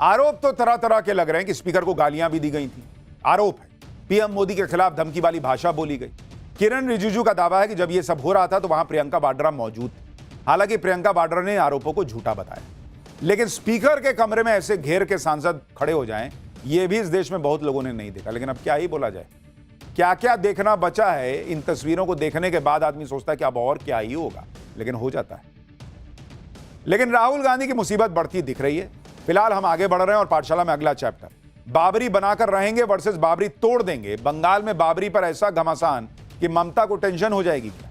आरोप तो तरह तरह के लग रहे हैं कि स्पीकर को गालियां भी दी गई थी। आरोप है पीएम मोदी के खिलाफ धमकी वाली भाषा बोली गई। किरण रिजिजू का दावा है कि जब यह सब हो रहा था तो वहां प्रियंका वाड्रा मौजूद थी। हालांकि प्रियंका वाड्रा ने आरोपों को झूठा बताया। लेकिन स्पीकर के कमरे में ऐसे घेर के सांसद खड़े हो जाएं, यह भी इस देश में बहुत लोगों ने नहीं देखा। लेकिन अब क्या ही बोला जाए, क्या क्या देखना बचा है। इन तस्वीरों को देखने के बाद आदमी सोचता है कि अब और क्या ही होगा, लेकिन हो जाता है। लेकिन राहुल गांधी की मुसीबत बढ़ती दिख रही है। फिलहाल हम आगे बढ़ रहे हैं और पाठशाला में अगला चैप्टर, बाबरी बनाकर रहेंगे वर्सेस बाबरी तोड़ देंगे। बंगाल में बाबरी पर ऐसा घमासान कि ममता को टेंशन हो जाएगी क्या?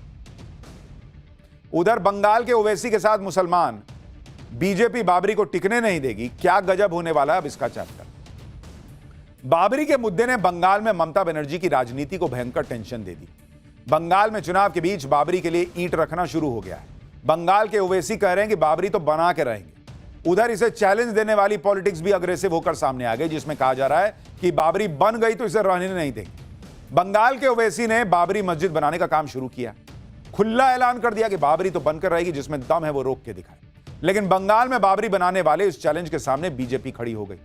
उधर बंगाल के ओवैसी के साथ मुसलमान, बीजेपी बाबरी को टिकने नहीं देगी। क्या गजब होने वाला है अब इसका चैप्टर। बाबरी के मुद्दे ने बंगाल में ममता बनर्जी की राजनीति को भयंकर टेंशन दे दी। बंगाल में चुनाव के बीच बाबरी के लिए ईंट रखना शुरू हो गया है। बंगाल के ओवैसी कह रहे हैं कि बाबरी तो बना के रहेंगे। उधर इसे चैलेंज देने वाली पॉलिटिक्स भी अग्रेसिव होकर सामने आ गई, जिसमें कहा जा रहा है कि बाबरी बन गई तो इसे रहने नहीं देंगे। बंगाल के ओवैसी ने बाबरी मस्जिद बनाने का काम शुरू किया। खुला ऐलान कर दिया कि बाबरी तो बनकर रहेगी, जिसमें दम है वो रोक के दिखाए। लेकिन बंगाल में बाबरी बनाने वाले इस चैलेंज के सामने बीजेपी खड़ी हो गई।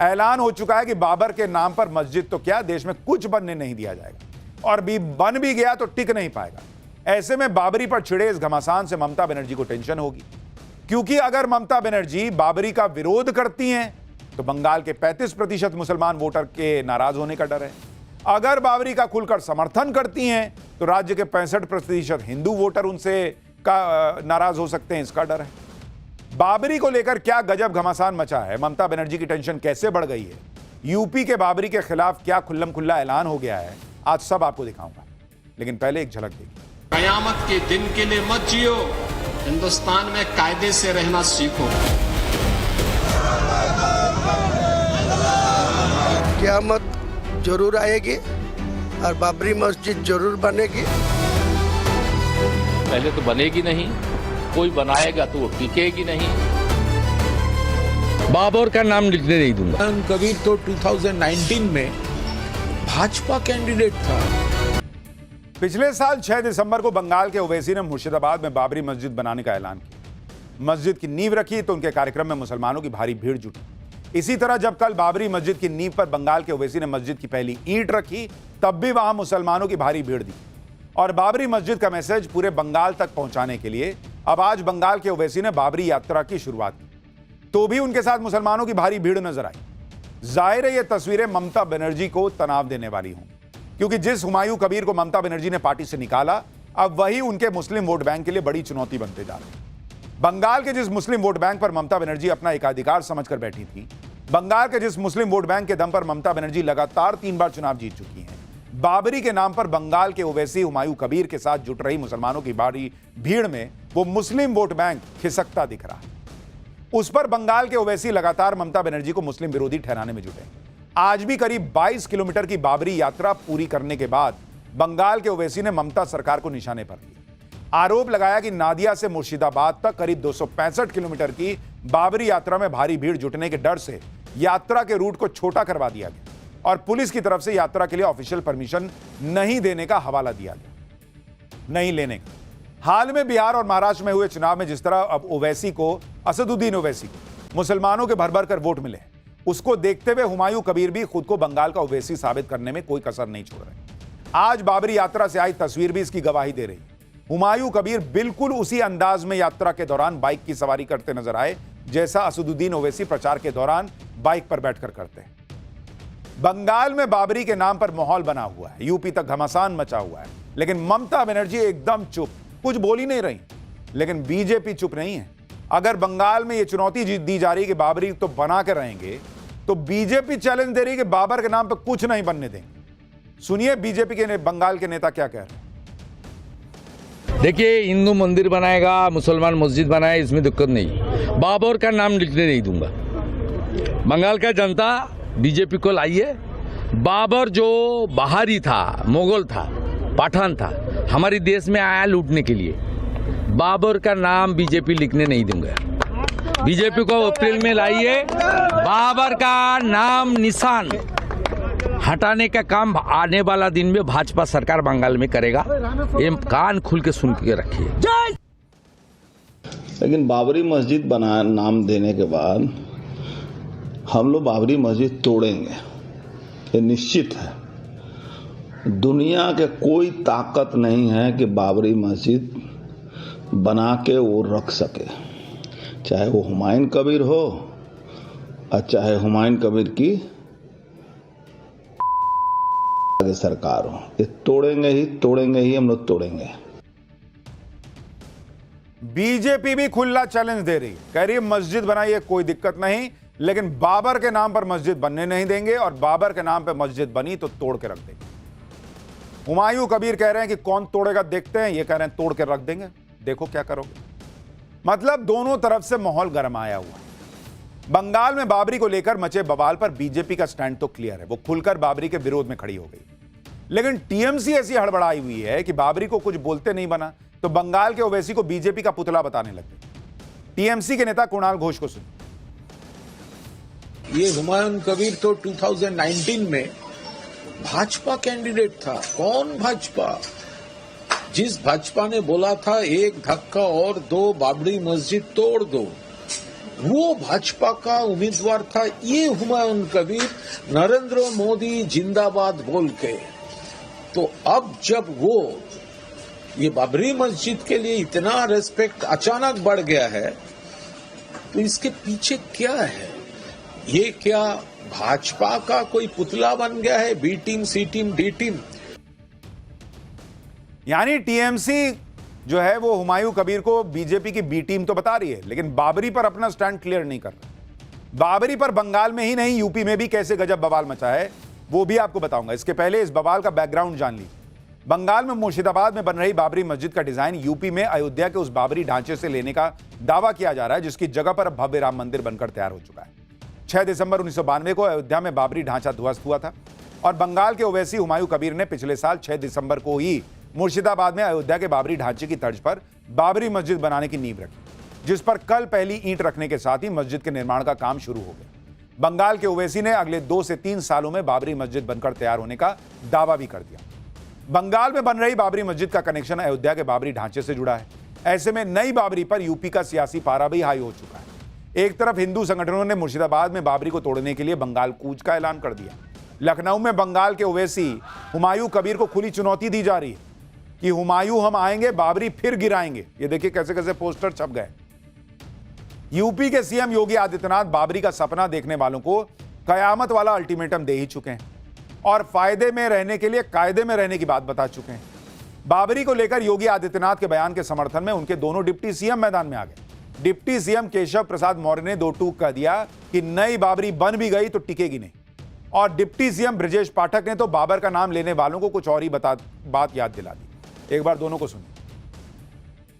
ऐलान हो चुका है कि बाबर के नाम पर मस्जिद तो क्या, देश में कुछ बनने नहीं दिया जाएगा, और बन भी गया तो टिक नहीं पाएगा। ऐसे में बाबरी पर छिड़े इस घमासान से ममता बनर्जी को टेंशन होगी, क्योंकि अगर ममता बनर्जी बाबरी का विरोध करती हैं तो बंगाल के 35% मुसलमान वोटर के नाराज होने का डर है। अगर बाबरी का खुलकर समर्थन करती हैं तो राज्य के 65% हिंदू वोटर उनसे नाराज हो सकते हैं, इसका डर है। बाबरी को लेकर क्या गजब घमासान मचा है, ममता बनर्जी की टेंशन कैसे बढ़ गई है, यूपी के बाबरी के खिलाफ क्या खुल्लम खुल्ला ऐलान हो गया है, आज सब आपको दिखाऊंगा। लेकिन पहले एक झलक देखिए। कयामत के दिन के लिए मत जियो, हिंदुस्तान में कायदे से रहना सीखो। क़यामत जरूर आएगी और बाबरी मस्जिद जरूर बनेगी। पहले तो बनेगी नहीं, कोई बनाएगा तो वो टिकेगी नहीं। बाबर का नाम लिखने नहीं दूंगा। हुमायूं कबीर तो 2019 में भाजपा कैंडिडेट था। पिछले साल 6 दिसंबर को बंगाल के ओवैसी ने मुर्शिदाबाद में बाबरी मस्जिद बनाने का ऐलान किया। मस्जिद की नींव रखी तो उनके कार्यक्रम में मुसलमानों की भारी भीड़ जुटी। इसी तरह जब कल बाबरी मस्जिद की नींव पर बंगाल के ओवैसी ने मस्जिद की पहली ईंट रखी, तब भी वहां मुसलमानों की भारी भीड़ थी। और बाबरी मस्जिद का मैसेज पूरे बंगाल तक पहुंचाने के लिए अब आज बंगाल के ओवैसी ने बाबरी यात्रा की शुरुआत की, तो भी उनके साथ मुसलमानों की भारी भीड़ नजर आई। जाहिर है ये तस्वीरें ममता बनर्जी को तनाव देने वाली हों, क्योंकि जिस हुमायूं कबीर को ममता बनर्जी ने पार्टी से निकाला, अब वही उनके मुस्लिम वोट बैंक के लिए बड़ी चुनौती बनते जा रहे हैं। बंगाल के जिस मुस्लिम वोट बैंक पर ममता बनर्जी अपना एकाधिकार समझकर बैठी थी, बंगाल के जिस मुस्लिम वोट बैंक के दम पर ममता बनर्जी लगातार 3 बार चुनाव जीत चुकी हैं, बाबरी के नाम पर बंगाल के ओवैसी हुमायूं कबीर के साथ जुट रही मुसलमानों की भारी भीड़ में वो मुस्लिम वोट बैंक खिसकता दिख रहा है। उस पर बंगाल के ओवैसी लगातार ममता बनर्जी को मुस्लिम विरोधी ठहराने में जुटे। आज भी करीब 22 किलोमीटर की बाबरी यात्रा पूरी करने के बाद बंगाल के ओवैसी ने ममता सरकार को निशाने पर लिया। आरोप लगाया कि नादिया से मुर्शिदाबाद तक करीब 265 किलोमीटर की बाबरी यात्रा में भारी भीड़ जुटने के डर से यात्रा के रूट को छोटा करवा दिया गया और पुलिस की तरफ से यात्रा के लिए ऑफिशियल परमिशन नहीं देने का हवाला दिया गया, नहीं लेने का। हाल में बिहार और महाराष्ट्र में हुए चुनाव में जिस तरह अब ओवैसी को, असदुद्दीन ओवैसी को मुसलमानों के भर भर कर वोट मिले, उसको देखते हुए हुमायूं कबीर भी खुद को बंगाल का ओवैसी साबित करने में कोई कसर नहीं छोड़ रहे। आज बाबरी यात्रा से आई तस्वीर भी इसकी गवाही दे रही। हुमायूं कबीर बिल्कुल उसी अंदाज में यात्रा के दौरान बाइक की सवारी करते नजर आए जैसा असदुद्दीन ओवैसी प्रचार के दौरान बाइक पर बैठकर करते हैं। बंगाल में बाबरी के नाम पर माहौल बना हुआ है, यूपी तक घमासान मचा हुआ है, लेकिन ममता बनर्जी एकदम चुप, कुछ बोल ही नहीं रही। लेकिन बीजेपी चुप नहीं है। अगर बंगाल में यह चुनौती दी जा रही है कि बाबरी तो बना के रहेंगे, तो बीजेपी चैलेंज दे रही है कि बाबर के नाम पर कुछ नहीं बनने देंगे। सुनिए बीजेपी के बंगाल के नेता क्या कह रहे हैं। देखिए, हिंदू मंदिर बनाएगा, मुसलमान मस्जिद बनाए, इसमें दिक्कत नहीं। बाबर का नाम लिखने नहीं दूंगा। बंगाल का जनता बीजेपी को लाइए। बाबर जो बाहरी था, मुगल था, पठान था, हमारे देश में आया लूटने के लिए। बाबर का नाम बीजेपी लिखने नहीं दूंगा। बीजेपी को अप्रैल में लाइए। बाबर का नाम निशान हटाने का काम आने वाला दिन में भाजपा सरकार बंगाल में करेगा। ये कान खुल के सुन के रखिए। लेकिन बाबरी मस्जिद बना नाम देने के बाद हम लोग बाबरी मस्जिद तोड़ेंगे, ये निश्चित है। दुनिया के कोई ताकत नहीं है कि बाबरी मस्जिद बना के वो रख सके, चाहे वो हुमायूं कबीर हो और चाहे हुमायूं कबीर की सरकार हो। ये तोड़ेंगे ही हम लोग तोड़ेंगे। बीजेपी भी खुला चैलेंज दे रही है, कह रही है मस्जिद बनाइए, कोई दिक्कत नहीं, लेकिन बाबर के नाम पर मस्जिद बनने नहीं देंगे, और बाबर के नाम पर मस्जिद बनी तो तोड़ के रख देंगे। हुमायूं कबीर कह रहे हैं कि कौन तोड़ेगा देखते हैं, ये कह रहे हैं तोड़ के रख देंगे, देखो क्या करोगे। मतलब दोनों तरफ से माहौल गरमाया हुआ है। बंगाल में बाबरी को लेकर मचे बवाल पर बीजेपी का स्टैंड तो क्लियर है, वो खुलकर बाबरी के विरोध में खड़ी हो गई। लेकिन टीएमसी ऐसी हड़बड़ाई हुई है कि बाबरी को कुछ बोलते नहीं बना तो बंगाल के ओवैसी को बीजेपी का पुतला बताने लगे। टीएमसी के नेता कुणाल घोष को सुनिए। ये हुमायूं कबीर तो 2019 में भाजपा कैंडिडेट था। कौन भाजपा? जिस भाजपा ने बोला था एक धक्का और दो, बाबरी मस्जिद तोड़ दो, वो भाजपा का उम्मीदवार था ये हुमायूं कबीर, नरेंद्र मोदी जिंदाबाद बोल के। तो अब जब वो ये बाबरी मस्जिद के लिए इतना रेस्पेक्ट अचानक बढ़ गया है, तो इसके पीछे क्या है? ये क्या भाजपा का कोई पुतला बन गया है? बी टीम, सी टीम, डी टीम। यानी टीएमसी जो है वो हुमायूं कबीर को बीजेपी की बी टीम तो बता रही है, लेकिन बाबरी पर अपना स्टैंड क्लियर नहीं कर रहा। बाबरी पर बंगाल में ही नहीं, यूपी में भी कैसे गजब बवाल मचा है वो भी आपको बताऊंगा। इसके पहले इस बवाल का बैकग्राउंड जान लीजिए। बंगाल में मुर्शिदाबाद में बन रही बाबरी मस्जिद का डिजाइन यूपी में अयोध्या के उस बाबरी ढांचे से लेने का दावा किया जा रहा है, जिसकी जगह पर अब भव्य राम मंदिर बनकर तैयार हो चुका है। 6 दिसंबर 1992 को अयोध्या में बाबरी ढांचा ध्वस्त हुआ था और बंगाल के ओवैसी हुमायूं कबीर ने पिछले साल 6 दिसंबर को ही मुर्शिदाबाद में अयोध्या के बाबरी ढांचे की तर्ज पर बाबरी मस्जिद बनाने की नींव रखी, जिस पर कल पहली ईंट रखने के साथ ही मस्जिद के निर्माण का काम शुरू हो गया। बंगाल के ओवैसी ने अगले 2 से 3 सालों में बाबरी मस्जिद बनकर तैयार होने का दावा भी कर दिया। बंगाल में बन रही बाबरी मस्जिद का कनेक्शन अयोध्या के बाबरी ढांचे से जुड़ा है। ऐसे में नई बाबरी पर यूपी का सियासी पारा भी हाई हो चुका है। एक तरफ हिंदू संगठनों ने मुर्शिदाबाद में बाबरी को तोड़ने के लिए बंगाल कूच का ऐलान कर दिया। लखनऊ में बंगाल के ओवैसी हुमायूं कबीर को खुली चुनौती दी जा रही है कि हुमायूं हम आएंगे, बाबरी फिर गिराएंगे। ये देखिए कैसे कैसे पोस्टर छप गए। यूपी के सीएम योगी आदित्यनाथ बाबरी का सपना देखने वालों को कयामत वाला अल्टीमेटम दे ही चुके हैं और फायदे में रहने के लिए कायदे में रहने की बात बता चुके हैं। बाबरी को लेकर योगी आदित्यनाथ के बयान के समर्थन में उनके दोनों डिप्टी सीएम मैदान में आ गए। डिप्टी सीएम केशव प्रसाद मौर्य ने 2 टूक कह दिया कि नई बाबरी बन भी गई तो टिकेगी नहीं, और डिप्टी सीएम ब्रजेश पाठक ने तो बाबर का नाम लेने वालों को कुछ और ही बात याद दिला दी। एक बार दोनों को सुनिए।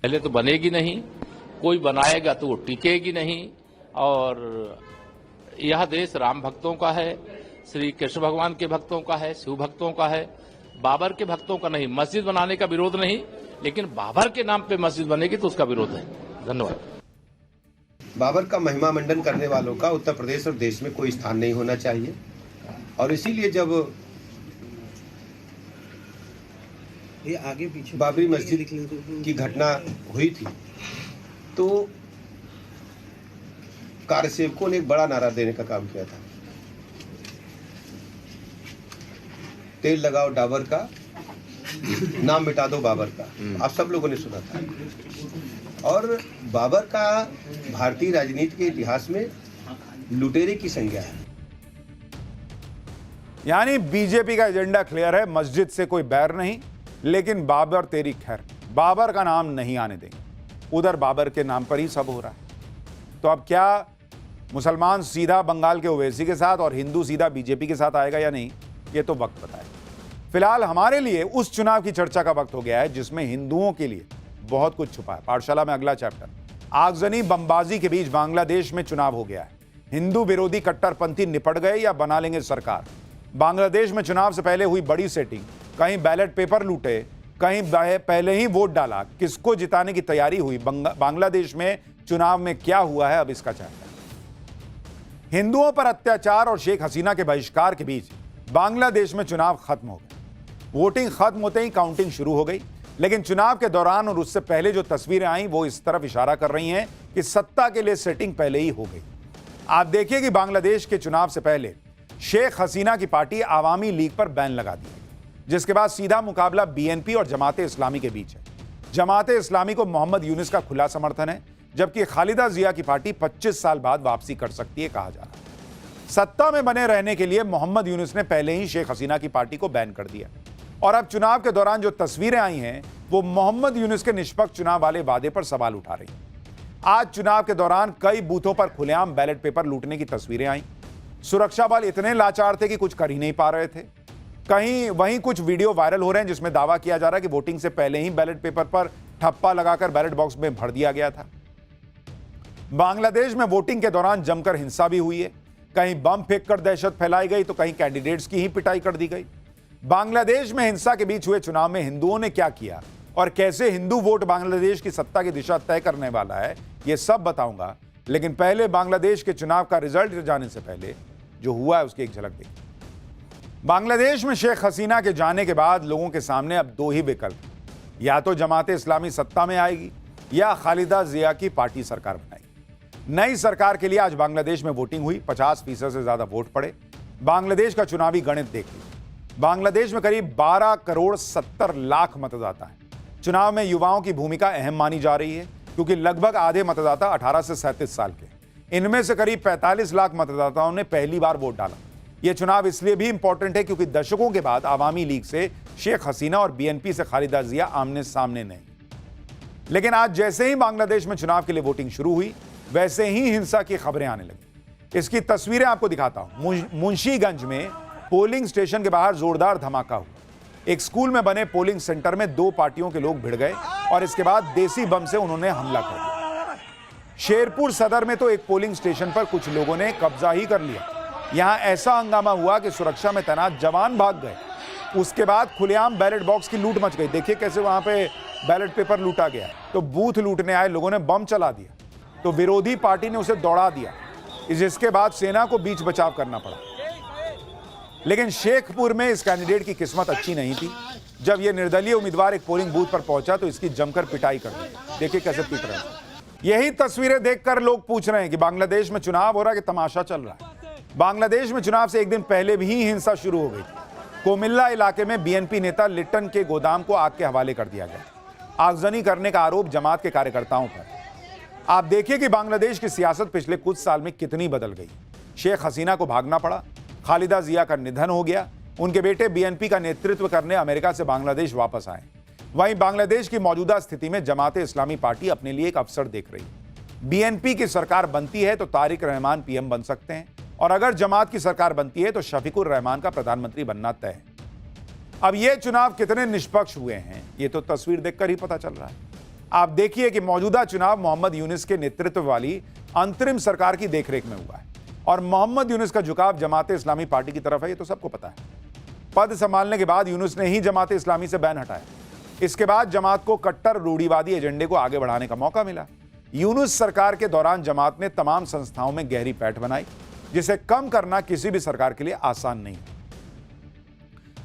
पहले तो बनेगी नहीं, कोई बनाएगा तो वो टिकेगी नहीं, और यह देश राम भक्तों का है, श्री कृष्ण भगवान के भक्तों का है, शिव भक्तों का है, बाबर के भक्तों का नहीं। मस्जिद बनाने का विरोध नहीं, लेकिन बाबर के नाम पे मस्जिद बनेगी तो उसका विरोध है। धन्यवाद। बाबर का महिमा मंडन करने वालों का उत्तर प्रदेश और देश में कोई स्थान नहीं होना चाहिए, और इसीलिए जब ये आगे पीछे बाबरी मस्जिद की घटना हुई थी तो कार्यसेवकों ने एक बड़ा नारा देने का काम किया था, तेल लगाओ डाबर का, नाम मिटा दो बाबर का। आप सब लोगों ने सुना था। और बाबर का भारतीय राजनीति के इतिहास में लुटेरे की संज्ञा है। यानी बीजेपी का एजेंडा क्लियर है, मस्जिद से कोई बैर नहीं, लेकिन बाबर तेरी खैर, बाबर का नाम नहीं आने देंगे। उधर बाबर के नाम पर ही सब हो रहा है। तो अब क्या मुसलमान सीधा बंगाल के ओवैसी के साथ और हिंदू सीधा बीजेपी के साथ आएगा या नहीं, ये तो वक्त बताएगा। फिलहाल हमारे लिए उस चुनाव की चर्चा का वक्त हो गया है जिसमें हिंदुओं के लिए बहुत कुछ छुपा है। पाठशाला में अगला चैप्टर, आगजनी बमबाजी के बीच बांग्लादेश में चुनाव हो गया है। हिंदू विरोधी कट्टरपंथी निपट गए या बना लेंगे सरकार। बांग्लादेश में चुनाव से पहले हुई बड़ी सेटिंग, कहीं बैलेट पेपर लूटे, कहीं पहले ही वोट डाला, किसको जिताने की तैयारी हुई। बांग्लादेश में चुनाव में क्या हुआ है, अब इसका चैप्टर। हिंदुओं पर अत्याचार और शेख हसीना के बहिष्कार के बीच बांग्लादेश में चुनाव खत्म हो गए। वोटिंग खत्म होते ही काउंटिंग शुरू हो गई, लेकिन चुनाव के दौरान और उससे पहले जो तस्वीरें आई वो इस तरफ इशारा कर रही हैं कि सत्ता के लिए सेटिंग पहले ही हो गई। आप देखिए कि बांग्लादेश के चुनाव से पहले शेख हसीना की पार्टी आवामी लीग पर बैन लगा दी, जिसके बाद सीधा मुकाबला बीएनपी और जमाते इस्लामी के बीच है। जमाते इस्लामी को मोहम्मद यूनुस का खुला समर्थन है, जबकि खालिदा जिया की पार्टी 25 साल बाद वापसी कर सकती है कहा जा रहा है। सत्ता में बने रहने के लिए मोहम्मद यूनुस ने पहले ही शेख हसीना की पार्टी को बैन कर दिया, और अब चुनाव के दौरान जो तस्वीरें आई हैं वो मोहम्मद यूनुस के निष्पक्ष चुनाव वाले वादे पर सवाल उठा रही हैं। आज चुनाव के दौरान कई बूथों पर खुलेआम बैलेट पेपर लूटने की तस्वीरें आई। सुरक्षा बल इतने लाचार थे कि कुछ कर ही नहीं पा रहे थे। कहीं वहीं कुछ वीडियो वायरल हो रहे हैं जिसमें दावा किया जा रहा है कि वोटिंग से पहले ही बैलेट पेपर पर ठप्पा लगाकर बैलेट बॉक्स में भर दिया गया था। बांग्लादेश में वोटिंग के दौरान जमकर हिंसा भी हुई है। कहीं बम फेंककर दहशत फैलाई गई तो कहीं कैंडिडेट्स की ही पिटाई कर दी गई। बांग्लादेश में हिंसा के बीच हुए चुनाव में हिंदुओं ने क्या किया और कैसे हिंदू वोट बांग्लादेश की सत्ता की दिशा तय करने वाला है, ये सब बताऊंगा। लेकिन पहले बांग्लादेश के चुनाव का रिजल्ट जाने से पहले जो हुआ है उसकी एक झलक देखिए। बांग्लादेश में शेख हसीना के जाने के बाद लोगों के सामने अब 2 ही विकल्प, या तो जमाते इस्लामी सत्ता में आएगी या खालिदा जिया की पार्टी सरकार बनाएगी। नई सरकार के लिए आज बांग्लादेश में वोटिंग हुई, 50% से ज्यादा वोट पड़े। बांग्लादेश का चुनावी गणित देख लीजिए। बांग्लादेश में करीब 12 करोड़ 70 लाख मतदाता हैं। चुनाव में युवाओं की भूमिका अहम मानी जा रही है, क्योंकि लगभग आधे मतदाता 18 से 37 साल के। इनमें से करीब 45 लाख मतदाताओं ने पहली बार वोट डाला। यह चुनाव इसलिए भी इंपॉर्टेंट है क्योंकि दशकों के बाद आवामी लीग से शेख हसीना और बीएनपी से खालिदा जिया आमने सामने नहीं। लेकिन आज जैसे ही बांग्लादेश में चुनाव के लिए वोटिंग शुरू हुई, वैसे ही हिंसा की खबरें आने लगी। इसकी तस्वीरें आपको दिखाता हूं। मुंशीगंज में पोलिंग स्टेशन के बाहर जोरदार धमाका हुआ। एक स्कूल में बने पोलिंग सेंटर में 2 पार्टियों के लोग भिड़ गए और इसके बाद देसी बम से उन्होंने हमला कर दिया। शेरपुर सदर में तो एक पोलिंग स्टेशन पर कुछ लोगों ने कब्जा ही कर लिया। यहां ऐसा हंगामा हुआ कि सुरक्षा में तैनात जवान भाग गए। उसके बाद खुलेआम बैलेट बॉक्स की लूट मच गई। देखिए कैसे वहां पे बैलेट पेपर लूटा गया। तो बूथ लूटने आए लोगों ने बम चला दिया, तो विरोधी पार्टी ने उसे दौड़ा दिया, जिसके बाद सेना को बीच बचाव करना पड़ा। लेकिन शेखपुर में इस कैंडिडेट की किस्मत अच्छी नहीं थी। जब यह निर्दलीय उम्मीदवार एक पोलिंग बूथ पर पहुंचा तो इसकी जमकर पिटाई कर दी। देखिए कैसे पीट रहे हैं। यही तस्वीरें देखकर लोग पूछ रहे हैं कि बांग्लादेश में चुनाव हो रहा है कि तमाशा चल रहा है। बांग्लादेश में चुनाव से एक दिन पहले भी हिंसा शुरू हो गई। कोमिल्ला इलाके में बीएनपी नेता लिट्टन के गोदाम को आग के हवाले कर दिया गया। आगजनी करने का आरोप जमात के कार्यकर्ताओं पर। आप देखिए कि बांग्लादेश की सियासत पिछले कुछ साल में कितनी बदल गई। शेख हसीना को भागना पड़ा, खालिदा जिया का निधन हो गया, उनके बेटे बीएनपी का नेतृत्व करने अमेरिका से बांग्लादेश वापस आए। वहीं बांग्लादेश की मौजूदा स्थिति में जमात इस्लामी पार्टी अपने लिए एक अवसर देख रही है। बीएनपी की सरकार बनती है तो तारिक रहमान पीएम बन सकते हैं, और अगर जमात की सरकार बनती है तो शफीकुर रहमान का प्रधानमंत्री बनना तय है। अब ये चुनाव कितने निष्पक्ष हुए हैं ये तो तस्वीर देखकर ही पता चल रहा है। आप देखिए कि मौजूदा चुनाव मोहम्मद यूनुस के नेतृत्व वाली अंतरिम सरकार की देखरेख में हुआ है, और मोहम्मद यूनुस का झुकाव जमात इस्लामी पार्टी की तरफ है, ये तो सबको पता है। पद संभालने के बाद यूनुस ने ही जमात इस्लामी से बैन हटाया। इसके बाद जमात को कट्टर रूढ़िवादी एजेंडे को आगे बढ़ाने का मौका मिला। यूनुस सरकार के दौरान जमात ने तमाम संस्थाओं में गहरी पैठ बनाई, जिसे कम करना किसी भी सरकार के लिए आसान नहीं।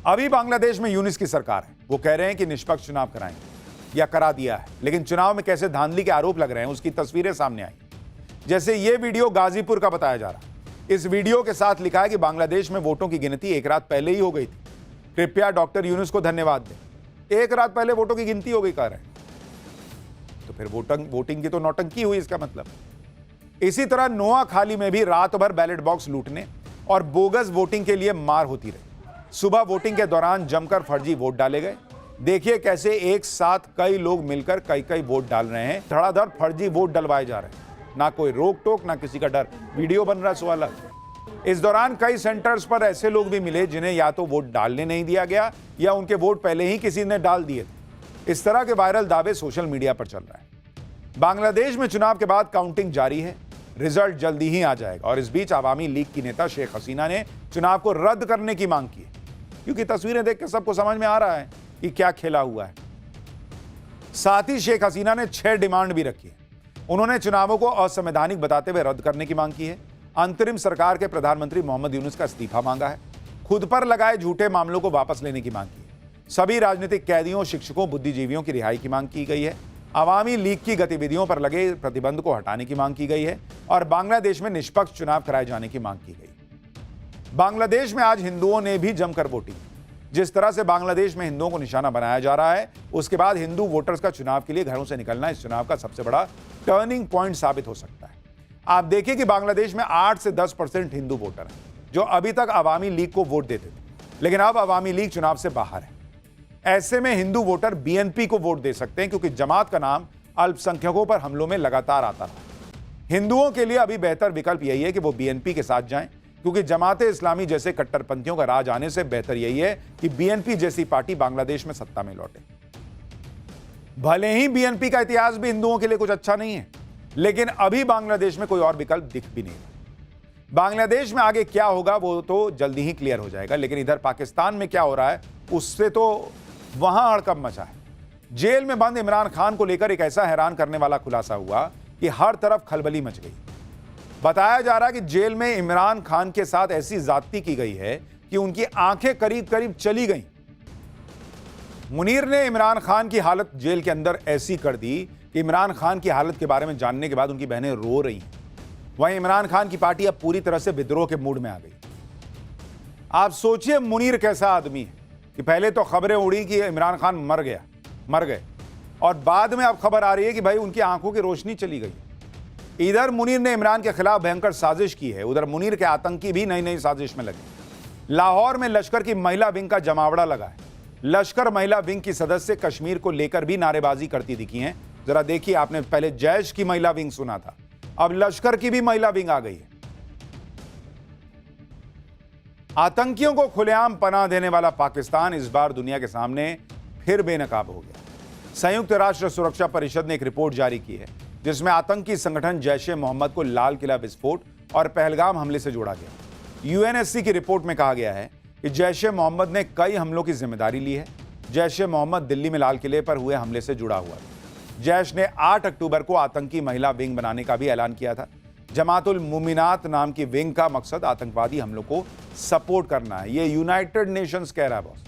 अभी बांग्लादेश में यूनुस की सरकार है, वो कह रहे हैं कि निष्पक्ष चुनाव कराएंगे या करा दिया है, लेकिन चुनाव में कैसे धांधली के आरोप लग रहे हैं उसकी तस्वीरें सामने आई। जैसे ये वीडियो गाजीपुर का बताया जा रहा है। इस वीडियो के साथ लिखा है कि बांग्लादेश में वोटों की गिनती एक रात पहले ही हो गई थी। कृपया डॉक्टर यूनुस को धन्यवाद दें। एक रात पहले वोटों की गिनती हो गई कह रहे हैं, तो फिर वोटिंग की तो नौटंकी हुई इसका मतलब। इसी तरह नोआखाली में भी रात भर बैलेट बॉक्स लूटने और बोगस वोटिंग के लिए मार होती रही। सुबह वोटिंग के दौरान जमकर फर्जी वोट डाले गए। देखिए कैसे एक साथ कई लोग मिलकर कई वोट डाल रहे हैं। धड़ाधड़ फर्जी वोट डलवाए जा रहे हैं, ना कोई रोक टोक ना किसी का डर। वीडियो बन रहा सो अलग। इस दौरान कई सेंटर्स पर ऐसे लोग भी मिले जिन्हें या तो वोट डालने नहीं दिया गया या उनके वोट पहले ही किसी ने डाल दिए थे। इस तरह के वायरल दावे सोशल मीडिया पर चल रहा है। बांग्लादेश में चुनाव के बाद काउंटिंग जारी है, रिजल्ट जल्दी ही आ जाएगा। और इस बीच आवामी लीग की नेता शेख हसीना ने चुनाव को रद्द करने की मांग की है, क्योंकि तस्वीरें देख के सबको समझ में आ रहा है कि क्या खेला हुआ है। साथ ही शेख हसीना ने 6 डिमांड भी रखी है। उन्होंने चुनावों को असंवैधानिक बताते हुए रद्द करने की मांग की है। अंतरिम सरकार के प्रधानमंत्री मोहम्मद यूनुस का इस्तीफा मांगा है। खुद पर लगाए झूठे मामलों को वापस लेने की मांग की है। सभी राजनीतिक कैदियों, शिक्षकों, बुद्धिजीवियों की रिहाई की मांग की गई है। आवामी लीग की गतिविधियों पर लगे प्रतिबंध को हटाने की मांग की गई है और बांग्लादेश में निष्पक्ष चुनाव कराए जाने की मांग की गई। बांग्लादेश में आज हिंदुओं ने भी जमकर वोटिंग। जिस तरह से बांग्लादेश में हिंदुओं को निशाना बनाया जा रहा है, उसके बाद हिंदू वोटर्स का चुनाव के लिए घरों से निकलना इस चुनाव का सबसे बड़ा टर्निंग पॉइंट साबित हो सकता है। आप देखिए कि बांग्लादेश में 8 से 10% हिंदू वोटर हैं, जो अभी तक अवामी लीग को वोट देते थे, लेकिन अब अवामी लीग चुनाव से बाहर है। ऐसे में हिंदू वोटर बीएनपी को वोट दे सकते हैं, क्योंकि जमात का नाम अल्पसंख्यकों पर हमलों में लगातार आता रहा। हिंदुओं के लिए अभी बेहतर विकल्प यही है कि वो बीएनपी के साथ जाएं, क्योंकि जमात इस्लामी जैसे कट्टरपंथियों का राज आने से बेहतर यही है कि बीएनपी जैसी पार्टी बांग्लादेश में सत्ता में लौटे। भले ही बीएनपी का इतिहास भी हिंदुओं के लिए कुछ अच्छा नहीं है, लेकिन अभी बांग्लादेश में कोई और विकल्प दिख भी नहीं। बांग्लादेश में आगे क्या होगा वो तो जल्दी ही क्लियर हो जाएगा, लेकिन इधर पाकिस्तान में क्या हो रहा है उससे तो वहां हड़कंप मचा है। जेल में बंद इमरान खान को लेकर एक ऐसा हैरान करने वाला खुलासा हुआ कि हर तरफ खलबली मच गई। बताया जा रहा है कि जेल में इमरान खान के साथ ऐसी ज्यादती की गई है कि उनकी आंखें करीब करीब चली गईं। मुनीर ने इमरान खान की हालत जेल के अंदर ऐसी कर दी कि इमरान खान की हालत के बारे में जानने के बाद उनकी बहनें रो रही हैं। वहीं इमरान खान की पार्टी अब पूरी तरह से विद्रोह के मूड में आ गई। आप सोचिए मुनीर कैसा आदमी है कि पहले तो खबरें उड़ी कि इमरान खान मर गए, और बाद में अब खबर आ रही है कि भाई उनकी आंखों की रोशनी चली गई। इधर मुनीर ने इमरान के खिलाफ भयंकर साजिश की है, उधर मुनीर के आतंकी भी नई नई साजिश में लगे। लाहौर में लश्कर की महिला विंग का जमावड़ा लगा है। लश्कर महिला विंग की सदस्य कश्मीर को लेकर भी नारेबाजी करती दिखी हैं। जरा देखिए, आपने पहले जैश की महिला विंग सुना था, अब लश्कर की भी महिला विंग आ गई है। आतंकियों को खुलेआम पनाह देने वाला पाकिस्तान इस बार दुनिया के सामने फिर बेनकाब हो गया। संयुक्त राष्ट्र सुरक्षा परिषद ने एक रिपोर्ट जारी की है जिसमें आतंकी संगठन जैश ए मोहम्मद को लाल किला विस्फोट और पहलगाम हमले से जोड़ा गया। यूएनएससी की रिपोर्ट में कहा गया है कि जैश ए मोहम्मद ने कई हमलों की जिम्मेदारी ली है। जैश ए मोहम्मद दिल्ली में लाल किले पर हुए हमले से जुड़ा हुआ था। जैश ने 8 अक्टूबर को आतंकी महिला विंग बनाने का भी ऐलान किया था। जमातुल मुमिनात नाम की विंग का मकसद आतंकवादी हमलों को सपोर्ट करना है, ये यूनाइटेड नेशंस कह रहा है बॉस।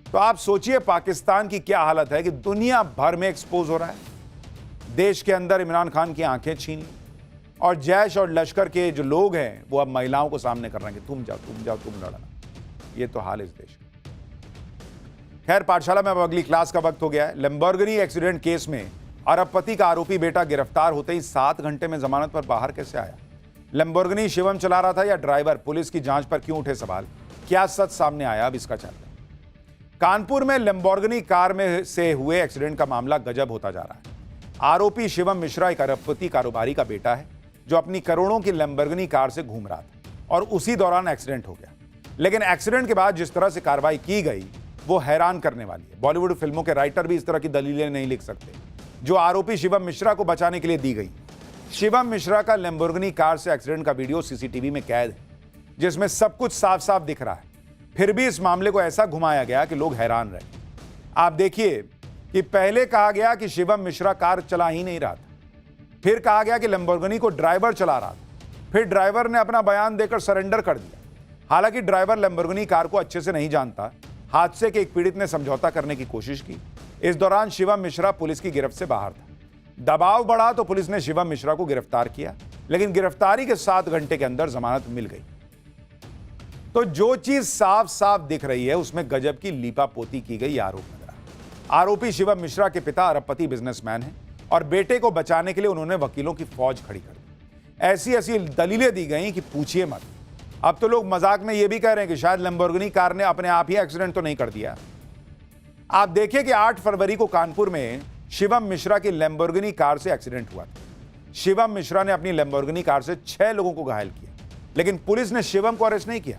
तो आप सोचिए पाकिस्तान की क्या हालत है कि दुनिया भर में एक्सपोज हो रहा है। देश के अंदर इमरान खान की आंखें छीन ली और जैश और लश्कर के जो लोग हैं वो अब महिलाओं को सामने कर रहे हैं कि तुम जाओ तुम लड़ना। ये तो हाल इस देश का। खैर, पाठशाला में अब अगली क्लास का वक्त हो गया है। लैम्बोर्गिनी एक्सीडेंट केस में अरबपति का आरोपी बेटा गिरफ्तार होते ही 7 घंटे में जमानत पर बाहर कैसे आया? लैम्बोर्गिनी शिवम चला रहा था या ड्राइवर? पुलिस की जांच पर क्यों उठे सवाल? क्या सच सामने आया? अब इसका चर्चा। कानपुर में लैम्बोर्गिनी कार में से हुए एक्सीडेंट का मामला गजब होता जा रहा है। आरोपी शिवम मिश्रा एक अरबपति कारोबारी का बेटा है जो अपनी करोड़ों की लैम्बोर्गिनी कार से घूम रहा था और उसी दौरान एक्सीडेंट हो गया। लेकिन एक्सीडेंट के बाद जिस तरह से कार्रवाई की गई वो हैरान करने वाली है। बॉलीवुड फिल्मों के राइटर भी इस तरह की दलीलें नहीं लिख सकते जो आरोपी शिवम मिश्रा को बचाने के लिए दी गई। शिवम मिश्रा का लैम्बोर्गिनी कार से एक्सीडेंट का वीडियो सीसीटीवी में कैद है जिसमें सब कुछ साफ साफ दिख रहा है। फिर भी इस मामले को ऐसा घुमाया गया कि लोग हैरान रहे। आप देखिए कि पहले कहा गया कि शिवम मिश्रा कार चला ही नहीं रहा था, फिर कहा गया कि लैम्बोर्गिनी को ड्राइवर चला रहा था, फिर ड्राइवर ने अपना बयान देकर सरेंडर कर दिया। हालांकि ड्राइवर लैम्बोर्गिनी कार को अच्छे से नहीं जानता। हादसे के एक पीड़ित ने समझौता करने की कोशिश की। इस दौरान शिवम मिश्रा पुलिस की गिरफ्त से बाहर था। दबाव बढ़ा तो पुलिस ने शिवम मिश्रा को गिरफ्तार किया, लेकिन गिरफ्तारी के 7 घंटे के अंदर जमानत मिल गई। तो जो चीज साफ साफ दिख रही है उसमें गजब की लीपापोती की गई आरोप लग रहा है। आरोपी शिवम मिश्रा के पिता अरबपति बिजनेसमैन हैं और बेटे को बचाने के लिए उन्होंने वकीलों की फौज खड़ी कर दी। ऐसी ऐसी दलीलें दी गई कि पूछिए मत। अब तो लोग मजाक में यह भी कह रहे हैं कि शायद लैम्बोर्गिनी कार ने अपने आप ही एक्सीडेंट तो नहीं कर दिया। आप देखिए कि 8 फरवरी को कानपुर में शिवम मिश्रा की लैम्बोर्गिनी कार से एक्सीडेंट हुआ था। शिवम मिश्रा ने अपनी लैम्बोर्गिनी कार से 6 लोगों को घायल किया, लेकिन पुलिस ने शिवम को अरेस्ट नहीं किया।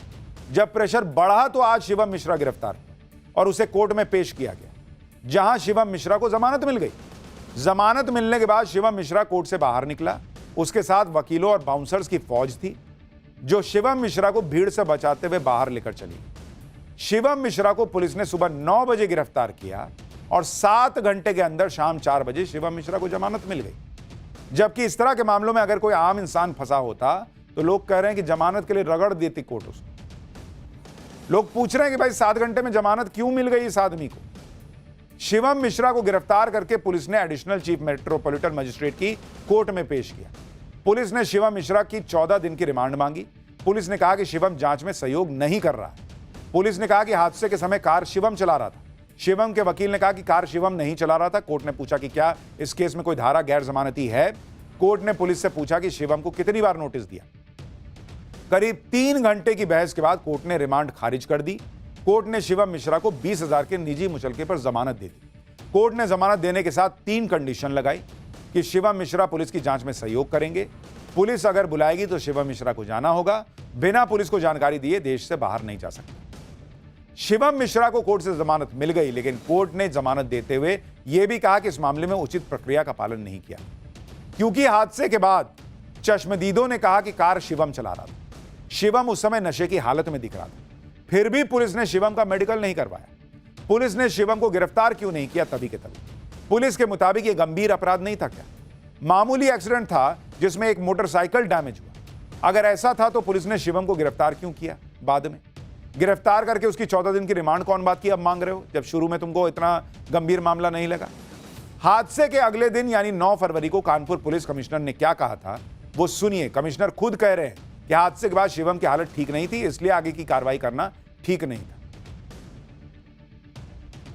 जब प्रेशर बढ़ा तो आज शिवम मिश्रा गिरफ्तार और उसे कोर्ट में पेश किया गया, जहां शिवम मिश्रा को जमानत मिल गई। जमानत मिलने के बाद शिवम मिश्रा कोर्ट से बाहर निकला। उसके साथ वकीलों और बाउंसर्स की फौज थी जो शिवम मिश्रा को भीड़ से बचाते हुए बाहर लेकर चली। शिवम मिश्रा को पुलिस ने सुबह 9 बजे गिरफ्तार किया और 7 घंटे के अंदर शाम 4 बजे शिवम मिश्रा को जमानत मिल गई। जबकि इस तरह के मामलों में अगर कोई आम इंसान फंसा होता तो लोग कह रहे हैं कि जमानत के लिए रगड़ देती कोर्ट उसको। लोग पूछ रहे हैं कि भाई 7 घंटे में जमानत क्यों मिल गई इस आदमी को? शिवम मिश्रा को गिरफ्तार करके पुलिस ने एडिशनल चीफ मेट्रोपॉलिटन मजिस्ट्रेट की कोर्ट में पेश किया। पुलिस ने शिवम मिश्रा की 14 दिन की रिमांड मांगी। पुलिस ने कहा कि शिवम जांच में सहयोग नहीं कर रहा है। पुलिस ने कहा कि हादसे के समय कार शिवम चला रहा था। शिवम के वकील ने कहा कि कार शिवम नहीं चला रहा था। कोर्ट ने पूछा कि क्या इस केस में कोई धारा गैर जमानती है। कोर्ट ने पुलिस से पूछा कि शिवम को कितनी बार नोटिस दिया। करीब 3 घंटे की बहस के बाद कोर्ट ने रिमांड खारिज कर दी। कोर्ट ने शिवम मिश्रा को 20,000 के निजी मुचलके पर जमानत दे दी। कोर्ट ने जमानत देने के साथ 3 कंडीशन लगाई कि शिवम मिश्रा पुलिस की जांच में सहयोग करेंगे, पुलिस अगर बुलाएगी तो शिवम मिश्रा को जाना होगा, बिना पुलिस को जानकारी दिए देश से बाहर नहीं जा सकता। शिवम मिश्रा को कोर्ट से जमानत मिल गई, लेकिन कोर्ट ने जमानत देते हुए यह भी कहा कि इस मामले में उचित प्रक्रिया का पालन नहीं किया, क्योंकि हादसे के बाद चश्मदीदों ने कहा कि कार शिवम चला रहा था। शिवम उस समय नशे की हालत में दिख रहा था। फिर भी पुलिस ने शिवम का मेडिकल नहीं करवाया। पुलिस ने शिवम को गिरफ्तार क्यों नहीं किया? तभी के तभी पुलिस के मुताबिक यह गंभीर अपराध नहीं था। क्या मामूली एक्सीडेंट था जिसमें एक मोटरसाइकिल डैमेज हुआ? अगर ऐसा था तो पुलिस ने शिवम को गिरफ्तार क्यों किया? बाद में गिरफ्तार करके उसकी 14 दिन की रिमांड कौन बात की अब मांग रहे हो, जब शुरू में तुमको इतना गंभीर मामला नहीं लगा? हादसे के अगले दिन यानी 9 फरवरी को कानपुर पुलिस कमिश्नर ने क्या कहा था वो सुनिए। कमिश्नर खुद कह रहे हैं कि हादसे के बाद शिवम की हालत ठीक नहीं थी, इसलिए आगे की कार्रवाई करना ठीक नहीं था।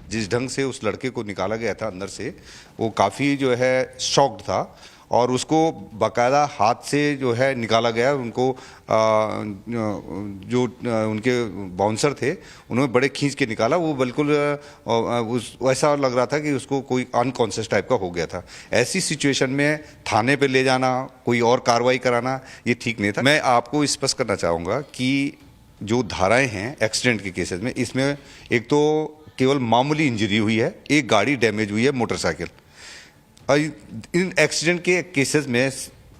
जिस ढंग से उस लड़के को निकाला गया था अंदर से, वो काफ़ी जो है शॉक्ड था और उसको बाकायदा हाथ से जो है निकाला गया। उनको जो उनके बाउंसर थे उन्होंने बड़े खींच के निकाला। वो बिल्कुल ऐसा लग रहा था कि उसको कोई अनकॉन्शियस टाइप का हो गया था। ऐसी सिचुएशन में थाने पे ले जाना, कोई और कार्रवाई कराना, ये ठीक नहीं था। मैं आपको स्पष्ट करना चाहूँगा कि जो धाराएँ हैं एक्सीडेंट के केसेस में, इसमें एक तो केवल मामूली इंजरी हुई है, एक गाड़ी डैमेज हुई है मोटरसाइकिल। और इन एक्सीडेंट के केसेस में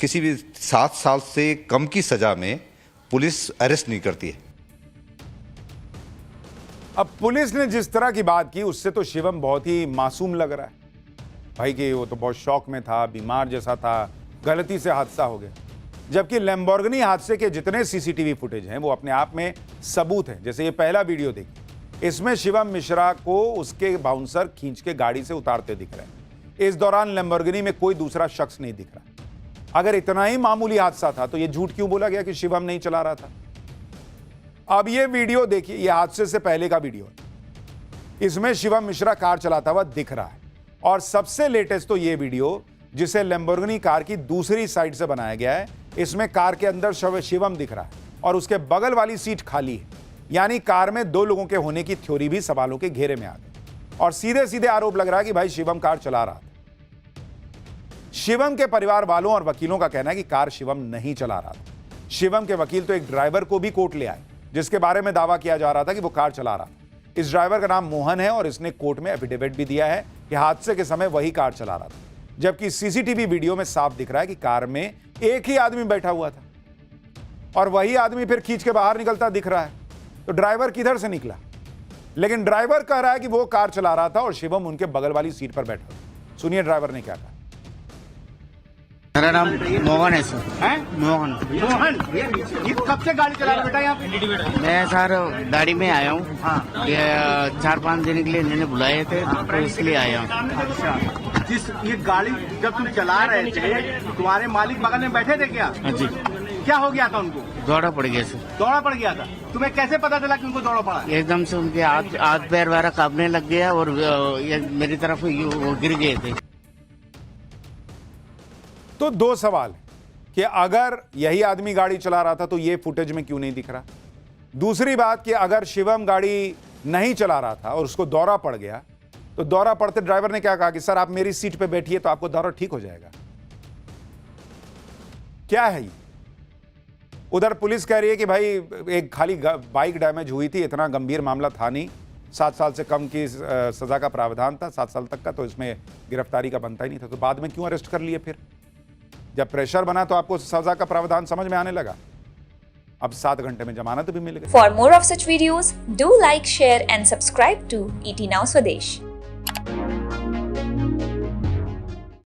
किसी भी 7 साल से कम की सजा में पुलिस अरेस्ट नहीं करती है। अब पुलिस ने जिस तरह की बात की उससे तो शिवम बहुत ही मासूम लग रहा है भाई, कि वो तो बहुत शौक में था, बीमार जैसा था, गलती से हादसा हो गया। जबकि लैम्बोर्गिनी हादसे के जितने सीसीटीवी फुटेज हैं वो अपने आप में सबूत हैं। जैसे ये पहला वीडियो देखिए, इसमें शिवम मिश्रा को उसके बाउंसर खींच के गाड़ी से उतारते दिख रहे हैं। इस दौरान लैम्बोर्गिनी में कोई दूसरा शख्स नहीं दिख रहा। अगर इतना ही मामूली हादसा था तो ये झूठ क्यों बोला गया कि शिवम नहीं चला रहा था? अब ये वीडियो देखिए, ये हादसे से पहले का वीडियो है। इसमें शिवम मिश्रा कार चलाता हुआ दिख रहा है। और सबसे लेटेस्ट तो ये वीडियो जिसे लैम्बोर्गिनी कार की दूसरी साइड से बनाया गया है, इसमें कार के अंदर शिवम दिख रहा है और उसके बगल वाली सीट खाली है। यानी कार में 2 लोगों के होने की थ्योरी भी सवालों के घेरे में आ गई और सीधे सीधे आरोप लग रहा है कि भाई शिवम कार चला रहा था। शिवम के परिवार वालों और वकीलों का कहना है कि कार शिवम नहीं चला रहा था। शिवम के वकील तो एक ड्राइवर को भी कोर्ट ले आए जिसके बारे में दावा किया जा रहा था कि वो कार चला रहा था। इस ड्राइवर का नाम मोहन है और इसने कोर्ट में एफिडेविट भी दिया है कि हादसे के समय वही कार चला रहा था। जबकि सीसीटीवी वीडियो में साफ दिख रहा है कि कार में एक ही आदमी बैठा हुआ था और वही आदमी फिर खींच के बाहर निकलता दिख रहा है। तो ड्राइवर किधर से निकला? लेकिन ड्राइवर कह रहा है कि वो कार चला रहा था और शिवम उनके बगल वाली सीट पर बैठा था। सुनिए ड्राइवर ने क्या कहा। मेरा नाम मोहन है सर। मोहन। ये कब से गाड़ी चला रहा बेटा यहाँ पे? मैं सर गाड़ी में आया हूँ। हाँ। ये 4-5 दिन के लिए इन्होंने बुलाए थे तो इसलिए आया हूँ। अच्छा, जिस ये गाड़ी जब तुम चला रहे थे तुम्हारे मालिक बगल में बैठे थे क्या? हाँ जी। क्या हो गया था उनको? दौड़ा पड़ गया सर। दौड़ा पड़ गया था? तुम्हें कैसे पता चला कि उनको दौड़ा पड़ा? एकदम से उनके हाथ पैर वगैरह कांपने लग गया और ये मेरी तरफ वो गिर गए थे। तो 2 सवाल कि अगर यही आदमी गाड़ी चला रहा था तो ये फुटेज में क्यों नहीं दिख रहा? दूसरी बात कि अगर शिवम गाड़ी नहीं चला रहा था और उसको दौरा पड़ गया तो दौरा पड़ते ड्राइवर ने क्या कहा कि सर आप मेरी सीट पे बैठिए तो आपको दौरा ठीक हो जाएगा। क्या है ये? उधर पुलिस कह रही है कि भाई एक खाली बाइक डैमेज हुई थी, इतना गंभीर मामला था नहीं, 7 साल से कम की सजा का प्रावधान था, 7 साल तक का, तो इसमें गिरफ्तारी का बनता ही नहीं था। तो बाद में क्यों अरेस्ट कर लिए? फिर जब प्रेशर बना तो आपको सजा का प्रावधान समझ में आने लगा। अब 7 घंटे में जमानत भी मिल गई। For more of such videos, do like, share and subscribe to ET Now Swadesh.